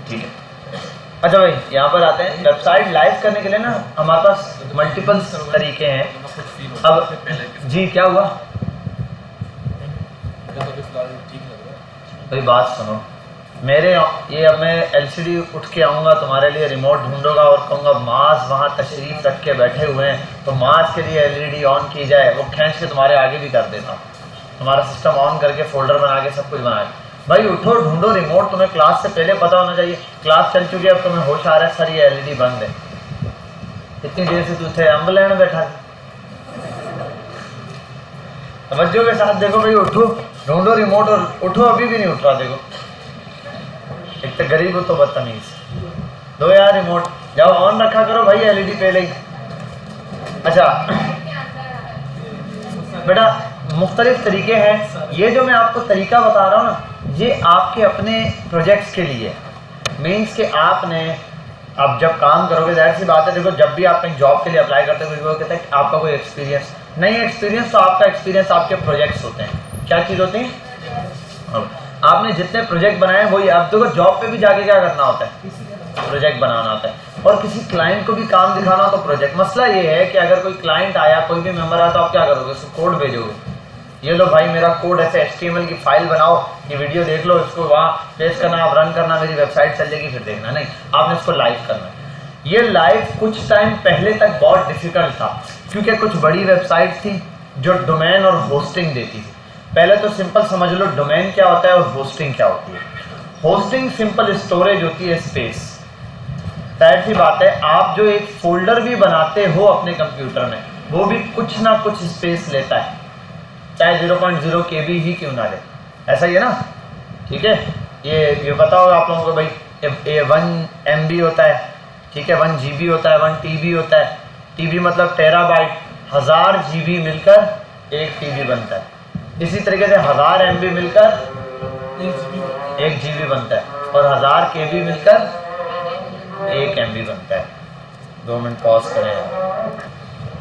ठीक है। अच्छा भाई यहाँ पर आते हैं, वेबसाइट लाइव करने के लिए ना हमारे पास मल्टीपल तरीके हैं। अब जी क्या हुआ भाई, बात सुनो मेरे, ये अब मैं एलसीडी उठ के आऊँगा तुम्हारे लिए, रिमोट ढूंढूंगा और कहूँगा मास वहाँ तशरीफ रख के बैठे हुए हैं, तो मास के लिए एलईडी ऑन की जाए, वो खींच के तुम्हारे आगे भी कर देता हूँ, तुम्हारा सिस्टम ऑन करके फोल्डर बना के सब कुछ बना के। भाई उठो ढूंढो रिमोट, तुम्हें क्लास से पहले पता होना चाहिए, क्लास चल चुकी है अब तुम्हें होश आ रहा है सर ये एलईडी बंद है। इतनी देर से तू थे एम्बुलेंस में बैठा था। तवज्जो के साथ देखो भाई, उठो ढूंढो रिमोट और उठो, अभी भी नहीं उठ रहा। देखो एक तो गरीब हो तो बदतमीज, दो यार रिमोट, जाओ ऑन रखा करो भाई एलईडी पहले ही। अच्छा बेटा मुख्तलिफ तरीके हैं, ये जो मैं आपको तरीका बता रहा हूँ ना, ये आपके अपने प्रोजेक्ट्स के लिए मीन्स कि आपने अब जब काम करोगे, जाहिर सी बात है, देखो जब भी आप कहीं जॉब के लिए अप्लाई करते हो, कहते हैं आपका कोई एक्सपीरियंस नहीं है, एक्सपीरियंस तो आपका एक्सपीरियंस आपके प्रोजेक्ट्स होते हैं। क्या चीज़ होती है? आपने जितने प्रोजेक्ट बनाए हैं वही, अब देखो जॉब पे भी जाके क्या करना होता है, प्रोजेक्ट बनाना होता है, और किसी क्लाइंट को भी काम दिखाना हो तो प्रोजेक्ट। मसला ये है कि अगर कोई क्लाइंट आया, कोई भी मेंबर आया, तो आप क्या करोगे, उसको कोड भेजोगे, ये लो भाई मेरा कोड ऐसे HTML की फाइल बनाओ, ये वीडियो देख लो, इसको वहाँ पेस्ट करना, आप रन करना, मेरी वेबसाइट चल जाएगी, फिर देखना। नहीं, आपने इसको लाइव करना है। ये लाइव कुछ टाइम पहले तक बहुत डिफिकल्ट था, क्योंकि कुछ बड़ी वेबसाइट थी जो डोमेन और होस्टिंग देती थी। पहले तो सिंपल समझ लो डोमेन क्या होता है और होस्टिंग क्या होती है। होस्टिंग सिंपल स्टोरेज होती है, स्पेस। जाहिर सी बात है, आप जो एक फोल्डर भी बनाते हो अपने कंप्यूटर में, वो भी कुछ ना कुछ स्पेस लेता है, चाहे 0.0 KB ही क्यों ना ले, ऐसा ही है ना। ठीक है, ये पता होगा आप लोगों को भाई, ये 1 MB होता है, ठीक है, 1 GB होता है, 1 TB होता है। TB मतलब टेराबाइट, 1000 GB मिलकर 1 TB बनता है। इसी तरीके से 1000 MB मिलकर 1 GB बनता है, और 1000 KB मिलकर 1 MB बनता है। 2 मिनट पॉज करें,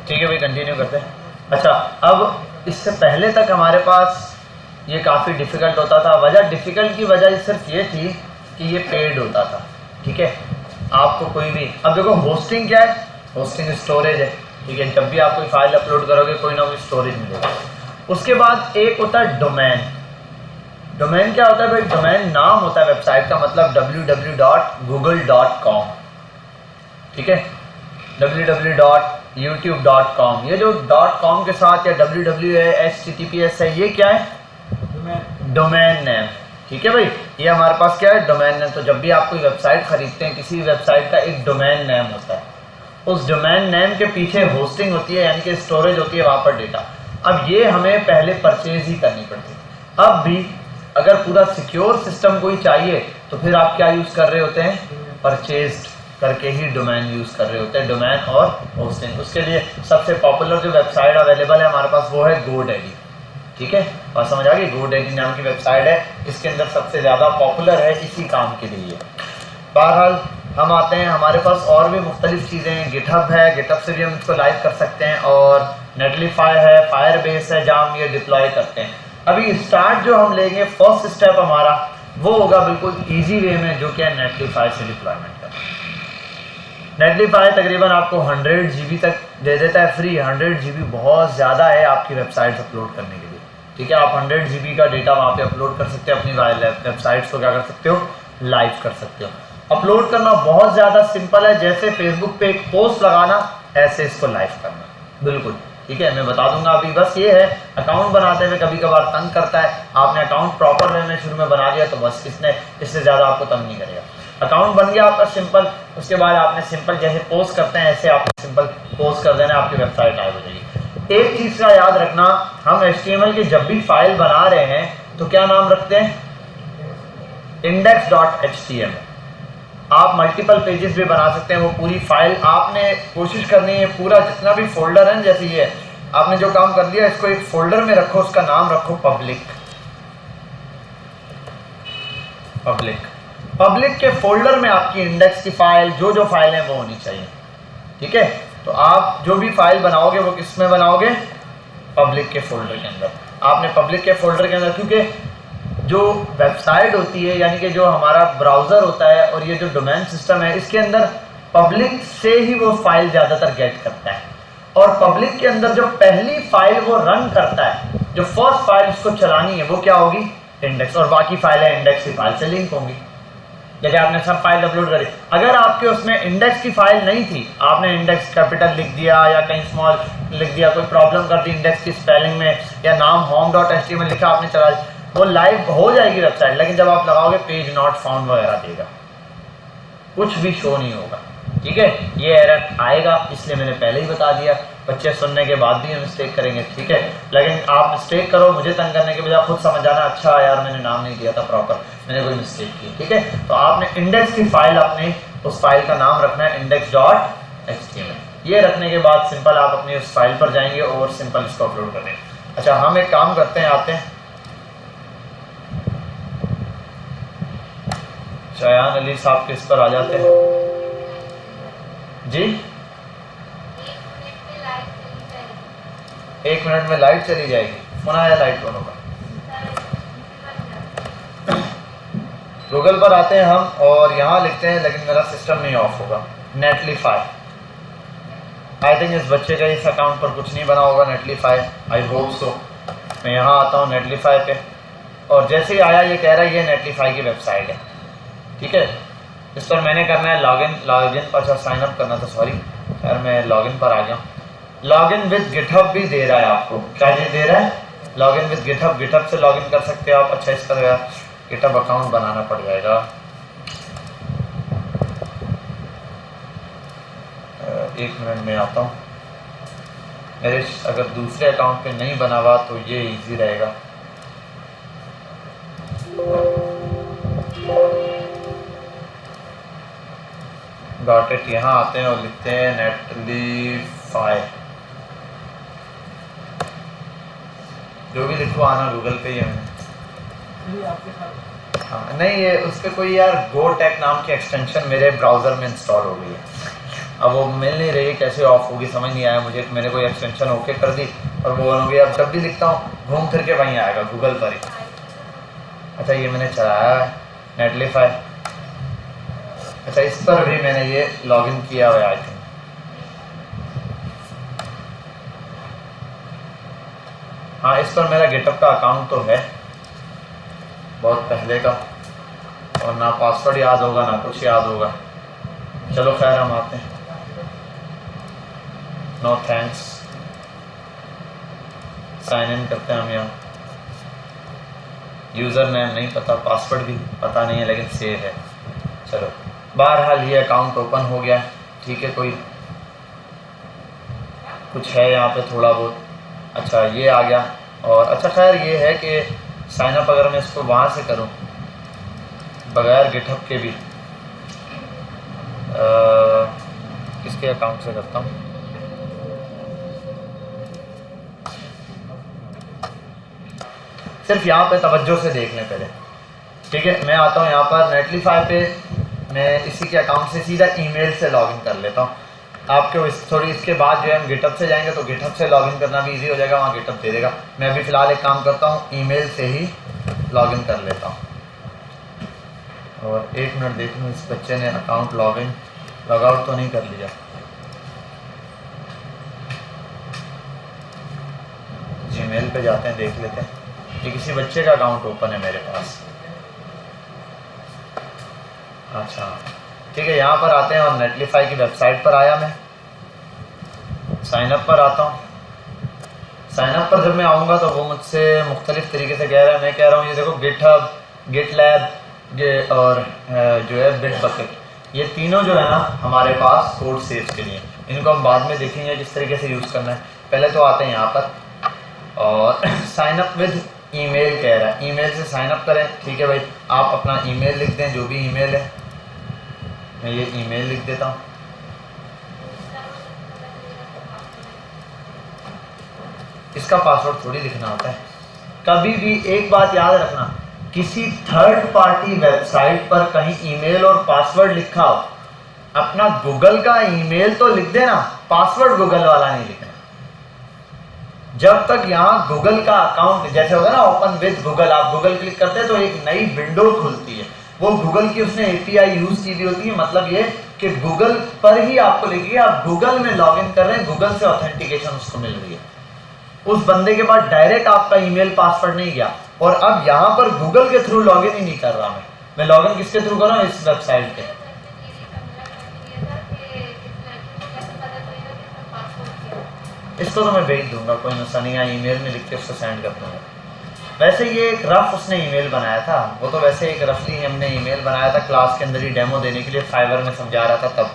ठीक है भाई, कंटिन्यू करते हैं। अच्छा, अब इससे पहले तक हमारे पास ये काफ़ी डिफ़िकल्ट होता था। वजह डिफ़िकल्ट की वजह सिर्फ ये थी कि ये पेड होता था, ठीक है, आपको कोई भी। अब देखो होस्टिंग क्या है, होस्टिंग स्टोरेज है, ठीक है, जब भी आप कोई फाइल अपलोड करोगे कोई ना कोई स्टोरेज मिलेगा। उसके बाद एक होता है डोमेन। डोमेन क्या होता है भाई, डोमेन नाम होता है वेबसाइट का, मतलब www.google.com, ठीक है, www.youtube.com। ये जो .com के साथ या www.https है, ये क्या है, डोमेन नेम, ठीक है भाई, ये हमारे पास क्या है, डोमेन नेम। तो जब भी आप कोई वेबसाइट खरीदते हैं, किसी वेबसाइट का एक डोमेन नेम होता है, उस डोमेन नेम के पीछे होस्टिंग होती है, यानी कि स्टोरेज होती है वहाँ पर डेटा। अब ये हमें पहले परचेज ही करनी पड़ती है। अब भी अगर पूरा सिक्योर सिस्टम कोई चाहिए तो फिर आप क्या यूज़ कर रहे होते हैं, परचेज करके ही डोमेन यूज़ कर रहे होते हैं, डोमेन और होस्टिंग। उसके लिए सबसे पॉपुलर जो वेबसाइट अवेलेबल है हमारे पास वो है GoDaddy, ठीक है, और समझ आ गई, GoDaddy नाम की वेबसाइट है, इसके अंदर सबसे ज़्यादा पॉपुलर है इसी काम के लिए। बहरहाल हम आते हैं, हमारे पास और भी मुख्तलिफ चीज़ें हैं, गिटहब है, गिटहब से भी हम इसको लाइव कर सकते हैं, और नेटलीफाई है, फायरबेस है, जहाँ हम ये डिप्लॉय करते हैं। अभी स्टार्ट जो हम लेंगे, फर्स्ट स्टेप हमारा वो होगा बिल्कुल ईजी वे में, जो कि है नेटलीफाई से डिप्लॉयमेंट करना। नेटलीफाई तकरीबन आपको 100 GB तक दे देता है फ्री। 100 GB बहुत ज़्यादा है आपकी वेबसाइट अपलोड करने के लिए, ठीक है, आप 100 GB का डेटा वहाँ पे अपलोड कर सकते हो, अपनी वेबसाइट्स को क्या कर सकते हो, लाइव कर सकते हो। अपलोड करना बहुत ज़्यादा सिंपल है, जैसे फेसबुक पे एक पोस्ट लगाना, ऐसे इसको लाइव करना, बिल्कुल, ठीक है, मैं बता दूंगा। अभी बस ये है, अकाउंट बनाते हुए कभी कभार तंग करता है, आपने अकाउंट प्रॉपर वे में शुरू में बना लिया तो बस इससे ज़्यादा आपको तंग नहीं करेगा। अकाउंट बन गया आपका सिंपल, उसके बाद आपने सिंपल जैसे पोस्ट करते हैं ऐसे आपने सिंपल पोस्ट कर देना, आपकी वेबसाइट लाइव हो जाएगी। एक चीज़ का याद रखना, हम HTML की जब भी फाइल बना रहे हैं तो क्या नाम रखते हैं, index.html। आप मल्टीपल पेजेस भी बना सकते हैं, वो पूरी फाइल आपने कोशिश करनी है, पूरा जितना भी फोल्डर है, जैसे ये आपने जो काम कर दिया, इसको एक फोल्डर में रखो, उसका नाम रखो पब्लिक। पब्लिक के फोल्डर में आपकी इंडेक्स की फाइल, जो फाइल है वो होनी चाहिए, ठीक है। तो आप जो भी फाइल बनाओगे वो किस में बनाओगे, पब्लिक के फोल्डर के अंदर। आपने पब्लिक के फोल्डर के अंदर, क्योंकि जो वेबसाइट होती है यानी कि जो हमारा ब्राउज़र होता है और ये जो डोमेन सिस्टम है, इसके अंदर पब्लिक से ही वो फाइल ज़्यादातर गेट करता है। और पब्लिक के अंदर जो पहली फाइल वो रन करता है, जो फर्स्ट फाइल उसको चलानी है, वो क्या होगी? इंडेक्स। और बाकी फाइलें इंडेक्स की फाइल से लिंक होंगी। जैसे आपने सब फाइल अपलोड करी, अगर आपके उसमें इंडेक्स की फाइल नहीं थी, आपने इंडेक्स कैपिटल लिख दिया या कहीं स्मॉल लिख दिया, कोई प्रॉब्लम कर दी इंडेक्स की स्पेलिंग में, या नाम home.html लिखा आपने चला, वो लाइव हो जाएगी वेबसाइट, लेकिन जब आप लगाओगे पेज नॉट फाउंड वगैरह देगा, कुछ भी शो नहीं होगा। ठीक है, ये एरर आएगा, इसलिए मैंने पहले ही बता दिया। बच्चे सुनने के बाद भी ये मिस्टेक करेंगे, ठीक है, लेकिन आप मिस्टेक करो मुझे तंग करने के बजाय खुद समझ जाना, अच्छा यार मैंने नाम नहीं दिया था प्रॉपर, मैंने कोई मिस्टेक की। ठीक है, तो आपने इंडेक्स की फाइल, अपने उस फाइल का नाम रखना है index.html। ये रखने के बाद सिंपल आप अपनी उस फाइल पर जाएंगे और सिंपल इसको अपलोड कर देंगे। अच्छा, हम एक काम करते हैं, आते हैं शायान अली साहब के इस पर आ जाते हैं जी। 1 मिनट में लाइट चली जाएगी, मुनाया लाइट दोनों का। गूगल पर आते हैं हम और यहाँ लिखते हैं, लेकिन मेरा सिस्टम नहीं ऑफ होगा, नेटलीफाई। आई थिंक इस बच्चे का इस अकाउंट पर कुछ नहीं बना होगा नेटलीफाई, आई होप सो। मैं यहाँ आता हूँ नेटलीफाई पे, और जैसे ही आया ये कह रहा है ये नेटलीफाई की वेबसाइट है। ठीक है, इस पर मैंने करना है लॉगिन पर, अच्छा साइन अप करना था, सॉरी यार, मैं लॉगिन पर आ गया। लॉगिन विद गिटहब भी दे रहा है आपको, क्या ये दे रहा है? लॉगिन विद गिटहब, गिटहब से लॉगिन कर सकते हो आप। अच्छा, इस पर यार गिटहब अकाउंट बनाना पड़ जाएगा। 1 मिनट में आता हूँ। मेरे अगर दूसरे अकाउंट पे नहीं बना हुआ तो ये इजी रहेगा। डॉट इट, यहाँ आते हैं और लिखते हैं नेटलीफाई, जो भी लिखो आना गूगल पे। ये मैंने हाँ नहीं, ये उस पर कोई यार गोटेक नाम की एक्सटेंशन मेरे ब्राउज़र में इंस्टॉल हो गई है, अब वो मिल नहीं रही, कैसे ऑफ होगी समझ नहीं आया मुझे। मैंने कोई एक्सटेंशन ओके कर दी और वो हो गई। अब जब भी लिखता हूँ घूम फिर के वहीं आएगा, गूगल पर ही। अच्छा, ये मैंने चलाया है नेटलीफाई। अच्छा, इस पर भी मैंने ये लॉगिन किया हुआ है आई थिंक। हाँ, इस पर मेरा गिटहब का अकाउंट तो है बहुत पहले का, और ना पासवर्ड याद होगा ना कुछ याद होगा। चलो खैर, हम आते हैं। नो थैंक्स, साइन इन करते हैं हम यहाँ। यूज़र नेम नहीं पता, पासवर्ड भी पता नहीं है, लेकिन सेव है। चलो, बहरहाल ये अकाउंट ओपन हो गया। ठीक है, कोई कुछ है यहाँ पे थोड़ा बहुत। अच्छा, ये आ गया। और अच्छा खैर ये है कि साइन अप अगर मैं इसको वहाँ से करूँ बगैर गिटहब के भी, किसके अकाउंट से करता हूँ, सिर्फ यहाँ पे तवज्जो से देख लें पहले। ठीक है, मैं आता हूँ यहाँ पर नेटलीफाई पे, मैं इसी के अकाउंट से सीधा ईमेल से लॉगिन कर लेता हूँ। आपके थोड़ी इसके बाद जो है हम गिटहब से जाएंगे तो गिटहब से लॉगिन करना भी इजी हो जाएगा, वहाँ गिटहब दे देगा। मैं अभी फ़िलहाल एक काम करता हूँ, ईमेल से ही लॉगिन कर लेता हूँ। और 1 मिनट देख लूँ इस बच्चे ने अकाउंट लॉग आउट तो नहीं कर लिया। जीमेल पे जाते हैं, देख लेते हैं। ये किसी बच्चे का अकाउंट ओपन है मेरे पास। अच्छा ठीक है, यहाँ पर आते हैं और नेटलीफाई की वेबसाइट पर आया मैं। साइन अप पर आता हूँ। साइन अप पर जब मैं आऊँगा तो वो मुझसे मुख्तलिफ़ तरीके से कह रहा है। मैं कह रहा हूँ ये देखो गिटहब, गिटलैब और जो है बिटबकेट, ये तीनों जो है ना हमारे पास कोड सेव्स के लिए, इनको हम बाद में देखेंगे किस तरीके से यूज़ करना है। पहले तो आते हैं यहाँ पर और साइन अप विद ईमेल कह रहा है, ईमेल से साइन अप करें। ठीक है भाई, आप अपना ईमेल लिख दें, जो भी ईमेल है। मैं ये ईमेल लिख देता हूँ। इसका पासवर्ड थोड़ी लिखना होता है। कभी भी एक बात याद रखना, किसी थर्ड पार्टी वेबसाइट पर कहीं ईमेल और पासवर्ड लिखा हो, अपना गूगल का ईमेल तो लिख देना, पासवर्ड गूगल वाला नहीं लिखना। जब तक यहाँ गूगल का अकाउंट जैसे होगा ना ओपन विद गूगल, आप गूगल क्लिक करते हैं तो एक नई विंडो खुलती है, वो गूगल की उसने एपीआई यूज की हुई होती है। मतलब ये कि गूगल पर ही आपको लिखिए आप गूगल में लॉगिन कर रहे हैं, गूगल से ऑथेंटिकेशन उसको मिल रही है। उस बंदे के पास डायरेक्ट आपका ईमेल पासवर्ड नहीं गया, और अब यहाँ पर गूगल के थ्रू लॉगिन ही नहीं कर रहा मैं लॉगिन किसके थ्रू कर रहा हूँ, इस वेबसाइट के। इसको तो मैं भेज दूंगा, कोई मसला नहीं है, ईमेल में लिख के उसको सेंड कर दूंगा। वैसे ये एक रफ उसने ईमेल बनाया था, वो तो वैसे एक रफली हमने ईमेल बनाया था क्लास के अंदर ही डेमो देने के लिए, फाइवर में समझा रहा था तब।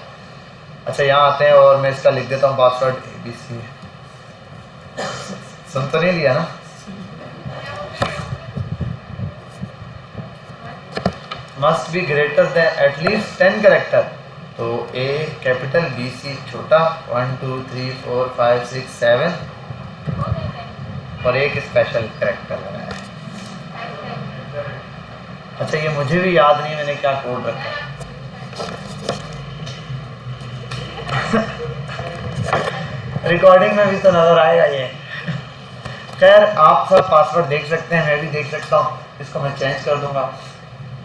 अच्छा यहाँ आते हैं और मैं इसका लिख देता हूँ पासवर्ड ABC। सुन तो नहीं लिया ना? Must be greater than at least 10 character, तो A कैपिटल BC छोटा 1 2 3 4 5 6 7 और एक स्पेशल कैरेक्टर लगाया है। अच्छा ये मुझे भी याद नहीं मैंने क्या कोड रखा है। रिकॉर्डिंग में भी तो नजर आएगा ये। खैर आप सब पासवर्ड देख सकते हैं, मैं भी देख सकता हूँ, इसको मैं चेंज कर दूंगा।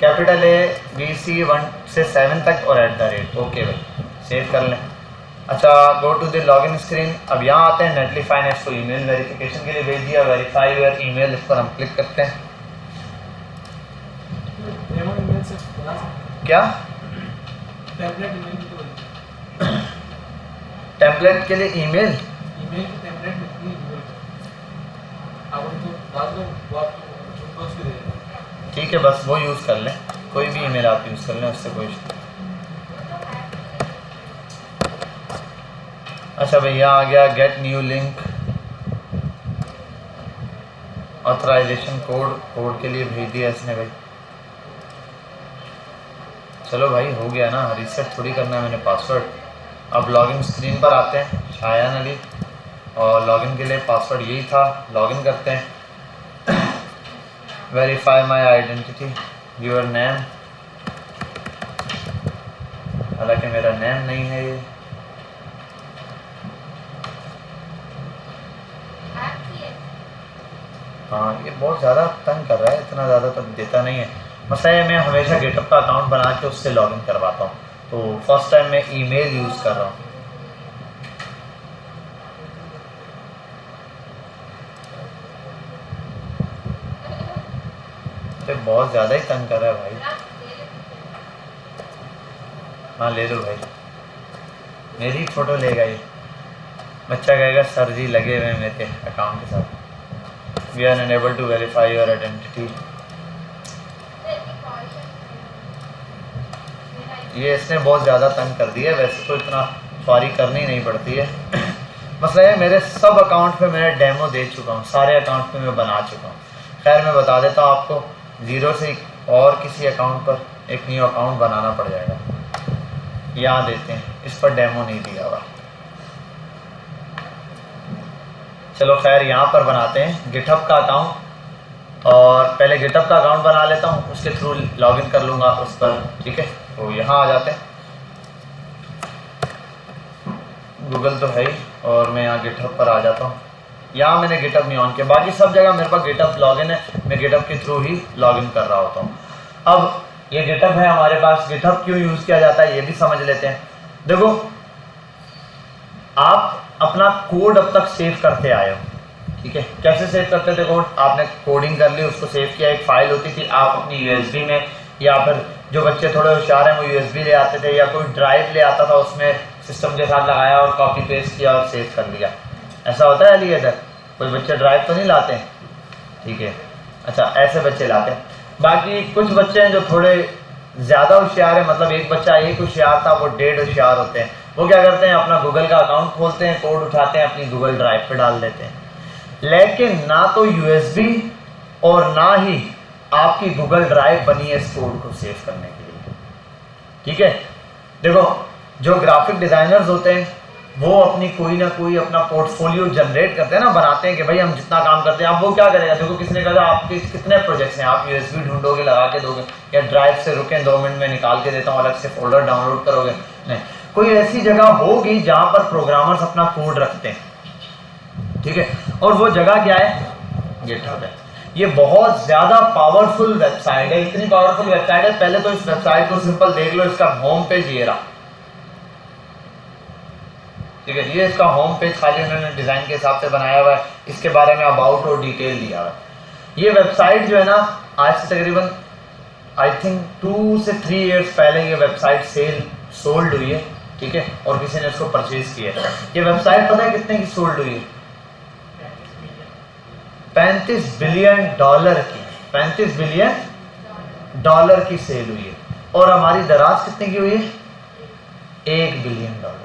कैपिटल A BC 1 से 7 तक और @ ओके भाई सेव कर लें। अच्छा go to the login screen. अब यहाँ आते हैं नेटलीफाई ने इसको ईमेल वेरिफिकेशन के लिए भेज दिया, वेरीफाई योर ईमेल, इस पर हम क्लिक करते हैं। क्या टेम्पलेट के लिए ईमेल ठीक है, बस वो यूज़ कर लें, कोई भी ईमेल आप यूज़ कर लें, उससे कोई। अच्छा भैया आ गया get new link authorisation code के लिए भेज दिया इसने भाई। चलो भाई हो गया ना, रीसेट थोड़ी करना है मैंने पासवर्ड। अब लॉगिन स्क्रीन पर आते हैं, शायान अली, और लॉगिन के लिए पासवर्ड यही था, लॉगिन करते हैं। Verify my identity, your name, हालांकि मेरा नेम नहीं है ये। हाँ ये बहुत ज़्यादा तंग कर रहा है, इतना ज़्यादा तो देता नहीं है। मसला है मैं हमेशा गेटअप का अकाउंट बना के उससे लॉगिन करवाता हूँ, तो फर्स्ट टाइम मैं ईमेल यूज़ कर रहा हूँ। तो बहुत ज़्यादा ही तंग कर रहा है भाई। हाँ ले लो भाई, मेरी फ़ोटो लेगा ये बच्चा, कहेगा सर जी लगे हुए हैं मेरे अकाउंट के साथ। We are unable to verify your identity. ये इसने बहुत ज़्यादा तंग कर दिया है, वैसे तो इतना सॉरी करनी नहीं पड़ती है। मसला है मेरे सब अकाउंट पे मैं डेमो दे चुका हूँ, सारे अकाउंट पे मैं बना चुका हूँ। खैर मैं बता देता हूँ आपको, ज़ीरो से और किसी अकाउंट पर एक न्यू अकाउंट बनाना पड़ जाएगा। यहाँ देते हैं, इस पर डेमो नहीं दिया हुआ। चलो खैर यहाँ पर बनाते हैं गिटहब का अकाउंट, और पहले गिटहब का अकाउंट बना लेता हूँ, उसके थ्रू लॉगिन कर लूँगा उस पर। ठीक है, तो यहाँ आ जाते हैं, गूगल तो है ही, और मैं यहाँ गिटहब पर आ जाता हूँ। यहाँ मैंने गिटहब नहीं ऑन किया, बाकी सब जगह मेरे पास गिटहब लॉगिन है, मैं गिटहब के थ्रू ही लॉगिन कर रहा होता हूँ। अब ये गिटहब है हमारे पास, गिटहब क्यों यूज़ किया जाता है ये भी समझ लेते हैं। देखो आप अपना कोड अब तक सेव करते आए हो, ठीक है, कैसे सेव करते थे कोड? आपने कोडिंग कर ली, उसको सेव किया, एक फाइल होती थी, आप अपनी USB में, या फिर जो बच्चे थोड़े होशियार हैं वो USB ले आते थे, या कोई ड्राइव ले आता था, उसमें सिस्टम के साथ लगाया और कॉपी पेस्ट किया और सेव कर लिया। ऐसा होता है अली इधर? कोई बच्चे ड्राइव तो नहीं लाते हैं? ठीक है, अच्छा ऐसे बच्चे लाते हैं। बाकी कुछ बच्चे हैं जो थोड़े ज़्यादा होशियार है, मतलब एक बच्चा एक होशियार था, वो 1.5 होशियार होते हैं। वो क्या करते हैं, अपना गूगल का अकाउंट खोलते हैं, कोड उठाते हैं, अपनी गूगल ड्राइव पे डाल देते हैं, लेकिन ना तो USB और ना ही आपकी गूगल ड्राइव बनी है इस कोड को सेव करने के लिए। ठीक है, देखो जो ग्राफिक डिज़ाइनर्स होते हैं वो अपनी कोई ना कोई अपना पोर्टफोलियो जनरेट करते हैं ना, बनाते हैं कि भाई हम जितना काम करते हैं। अब वो क्या करेगा, देखो किसने कहा आपके कितने प्रोजेक्ट्स हैं, आप USB ढूंढोगे, लगा के दोगे, या ड्राइव से रुकें 2 मिनट में निकाल के देता हूँ, अलग से फोल्डर डाउनलोड करोगे? नहीं, कोई ऐसी जगह होगी जहाँ पर प्रोग्रामर्स अपना कोड रखते हैं। ठीक है, और वो जगह क्या है, गिटहब है। ये बहुत ज़्यादा पावरफुल वेबसाइट है, इतनी पावरफुल वेबसाइट है। पहले तो इस वेबसाइट को सिंपल देख लो, इसका होम पेज ये रहा, ठीक है। ये इसका होम पेज खाली उन्होंने डिज़ाइन के हिसाब से बनाया हुआ है, इसके बारे में अबाउट और डिटेल दिया हुआ है। ये वेबसाइट जो है ना, आज से तकरीबन आई थिंक 2 से 3 इयर्स पहले ये वेबसाइट सोल्ड हुई है, ठीक है, और किसी ने इसको परचेज किया है। ये वेबसाइट पता है कितने की सोल्ड हुई है? 35 बिलियन डॉलर की, 35 बिलियन डॉलर की सेल हुई है। और हमारी दराज कितने की हुई है? 1 बिलियन डॉलर।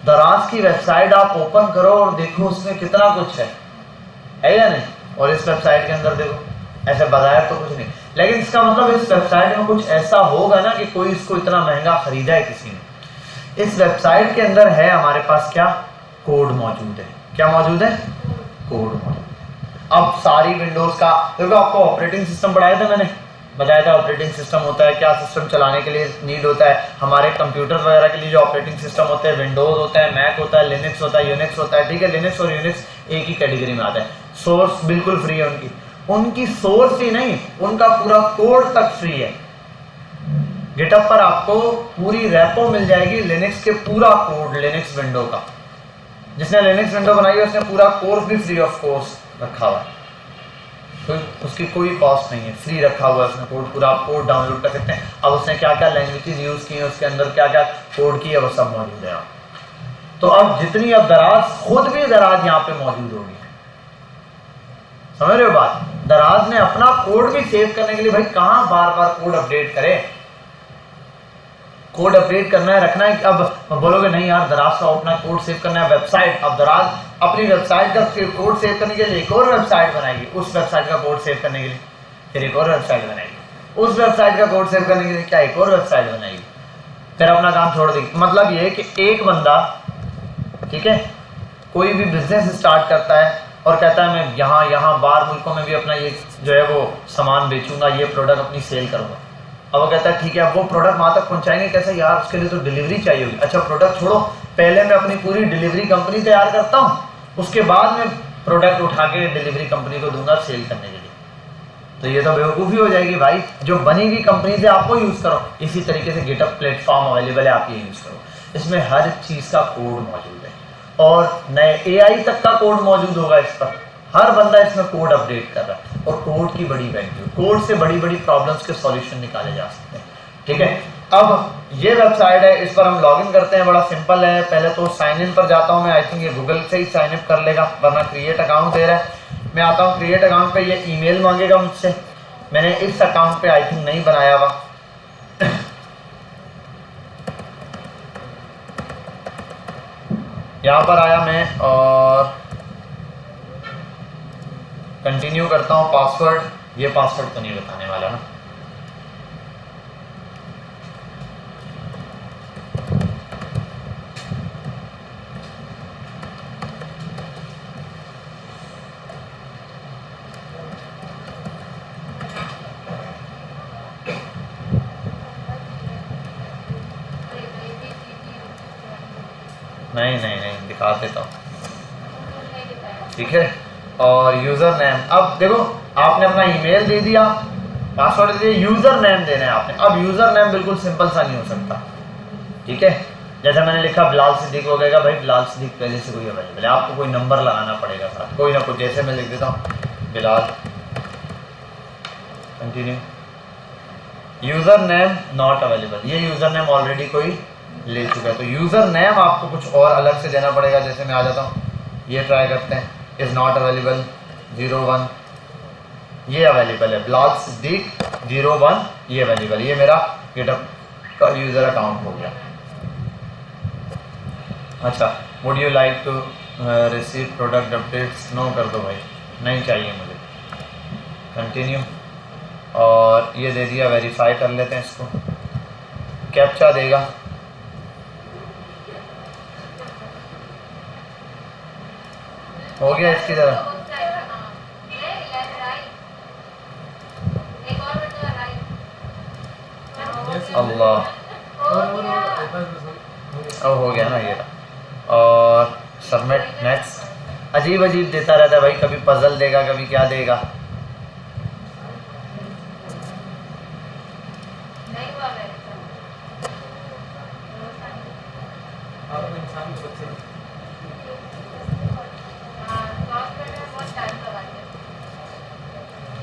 दराज की वेबसाइट आप ओपन करो और देखो उसमें कितना कुछ है या नहीं? और इस वेबसाइट के अंदर देखो, ऐसे बाजार तो कुछ नहीं, लेकिन इसका मतलब इस वेबसाइट में कुछ ऐसा होगा ना कि कोई इसको इतना महंगा खरीदा है किसी ने। इस वेबसाइट के अंदर है हमारे पास क्या, कोड मौजूद है। क्या मौजूद है? कोड मौजूद। अब सारी विंडोज का देखो, आपको ऑपरेटिंग सिस्टम पढ़ाया था, मैंने बताया था ऑपरेटिंग सिस्टम होता है क्या, सिस्टम चलाने के लिए नीड होता है। हमारे कंप्यूटर वगैरह के लिए जो ऑपरेटिंग सिस्टम होते हैं, विंडोज होता है, मैक होता है, लिनक्स होता है, यूनिक्स होता है, ठीक है। लिनक्स और यूनिक्स एक ही कैटेगरी में आता है। सोर्स बिल्कुल फ्री है उनकी सोर्स ही नहीं, उनका पूरा कोड तक फ्री है। गिटहब पर आपको पूरी रेपो मिल जाएगी लिनक्स के पूरा कोड, लिनक्स विंडो का। जिसने लिनक्स विंडो बनाई है उसने पूरा कोर्स भी फ्री ऑफ कोर्स रखा हुआ है, तो उसकी कोई कॉस्ट नहीं है, फ्री रखा हुआ है उसने कोड पूरा। आप कोड डाउनलोड कर सकते हैं। अब उसने क्या क्या लैंग्वेजेस यूज़ की हैं, उसके अंदर क्या क्या कोड की है, वो सब मौजूद है। तो अब जितनी अब दराज, खुद भी दराज यहाँ पे मौजूद होगी, समझ रहे हो बात? दराज ने अपना कोड भी सेव करने के लिए, भाई कहाँ बार बार कोड अपडेट करे, कोड अपडेट करना है, रखना है। अब बोलोगे नहीं यार, दराज का अपना कोड सेव करना है वेबसाइट, अब दराज अपनी वेबसाइट का कोड सेव करने के लिए एक और वेबसाइट बनाएगी, उस वेबसाइट का कोड सेव करने के लिए फिर एक और वेबसाइट बनाएगी, उस वेबसाइट का कोड सेव करने के लिए क्या एक और वेबसाइट बनाएगी, फिर अपना काम छोड़ देगी। मतलब ये है कि एक बंदा, ठीक है, कोई भी बिजनेस स्टार्ट करता है और कहता है मैं यहाँ बाहर मुल्कों में भी अपना ये जो है वो सामान बेचूंगा, ये प्रोडक्ट अपनी सेल करूंगा। अब वो कहता है ठीक है, अब वो प्रोडक्ट वहाँ तक पहुँचाएंगे कैसे यार, उसके लिए तो डिलीवरी चाहिए होगी। अच्छा प्रोडक्ट छोड़ो, पहले मैं अपनी पूरी डिलीवरी कंपनी तैयार करता हूँ, उसके बाद मैं प्रोडक्ट उठा के डिलीवरी कंपनी को दूंगा सेल करने के लिए। तो ये तो बेवकूफ़ी हो जाएगी भाई, जो बनी हुई कंपनी से आपको यूज़ करो। इसी तरीके से गिटहब प्लेटफॉर्म अवेलेबल है, आप ये यूज़ करो। इसमें हर चीज़ का कोड मौजूद है और नए AI तक का कोड मौजूद होगा इस पर। हर बंदा इसमें कोड अपडेट कर रहा है और कोड की बड़ी वैल्यू, कोड से बड़ी बड़ी प्रॉब्लम्स के सॉल्यूशन निकाले जा सकते हैं, ठीक है। अब ये वेबसाइट है, इस पर हम लॉगिन करते हैं, बड़ा सिंपल है। पहले तो साइन इन पर जाता हूँ मैं, आई थिंक ये गूगल से ही साइन अप कर लेगा, वरना क्रिएट अकाउंट दे रहा है। मैं आता हूँ क्रिएट अकाउंट पे, ये ईमेल मांगेगा मुझसे, मैंने इस अकाउंट पे आई थिंक नहीं बनाया हुआ। यहाँ पर आया मैं और कंटिन्यू करता हूँ। पासवर्ड, ये पासवर्ड तो नहीं बताने वाला ना, नहीं दिखा देता हूँ, ठीक है। और यूज़र नेम, अब देखो आपने अपना ईमेल दे दिया, पासवर्ड दे दिया, यूज़र नेम देना है आपने। अब यूज़र नेम बिल्कुल सिंपल सा नहीं हो सकता, ठीक है। जैसे मैंने लिखा बिलाल सिद्दीक, हो गएगा भाई बिलाल सिद्दीक पहले से कोई अवेलेबल है, आपको कोई नंबर लगाना पड़ेगा साथ, कोई ना कुछ। जैसे मैं लिख देता हूँ Bilal, continue, user name not available, ये यूज़र नेम ऑलरेडी कोई ले चुका है, तो यूज़र नेम आपको कुछ और अलग से देना पड़ेगा। जैसे मैं आ जाता हूँ, ये ट्राई करते हैं, इज़ नॉट अवेलेबल 01, ये अवेलेबल है, बिलाल सिद्दीक 01 ये अवेलेबल, ये मेरा गिटहब का यूज़र अकाउंट हो गया। अच्छा, would you like to receive product updates, no कर दो भाई, नहीं चाहिए मुझे, कंटिन्यू। और ये दे दिया, वेरीफाई कर लेते हैं इसको, कैप्चा देगा, हो गया इसकी तरह। अल्लाह, अब हो गया ना ये, और सबमिट, नेक्स्ट, अजीब अजीब देता रहता है भाई, कभी पजल देगा कभी क्या देगा।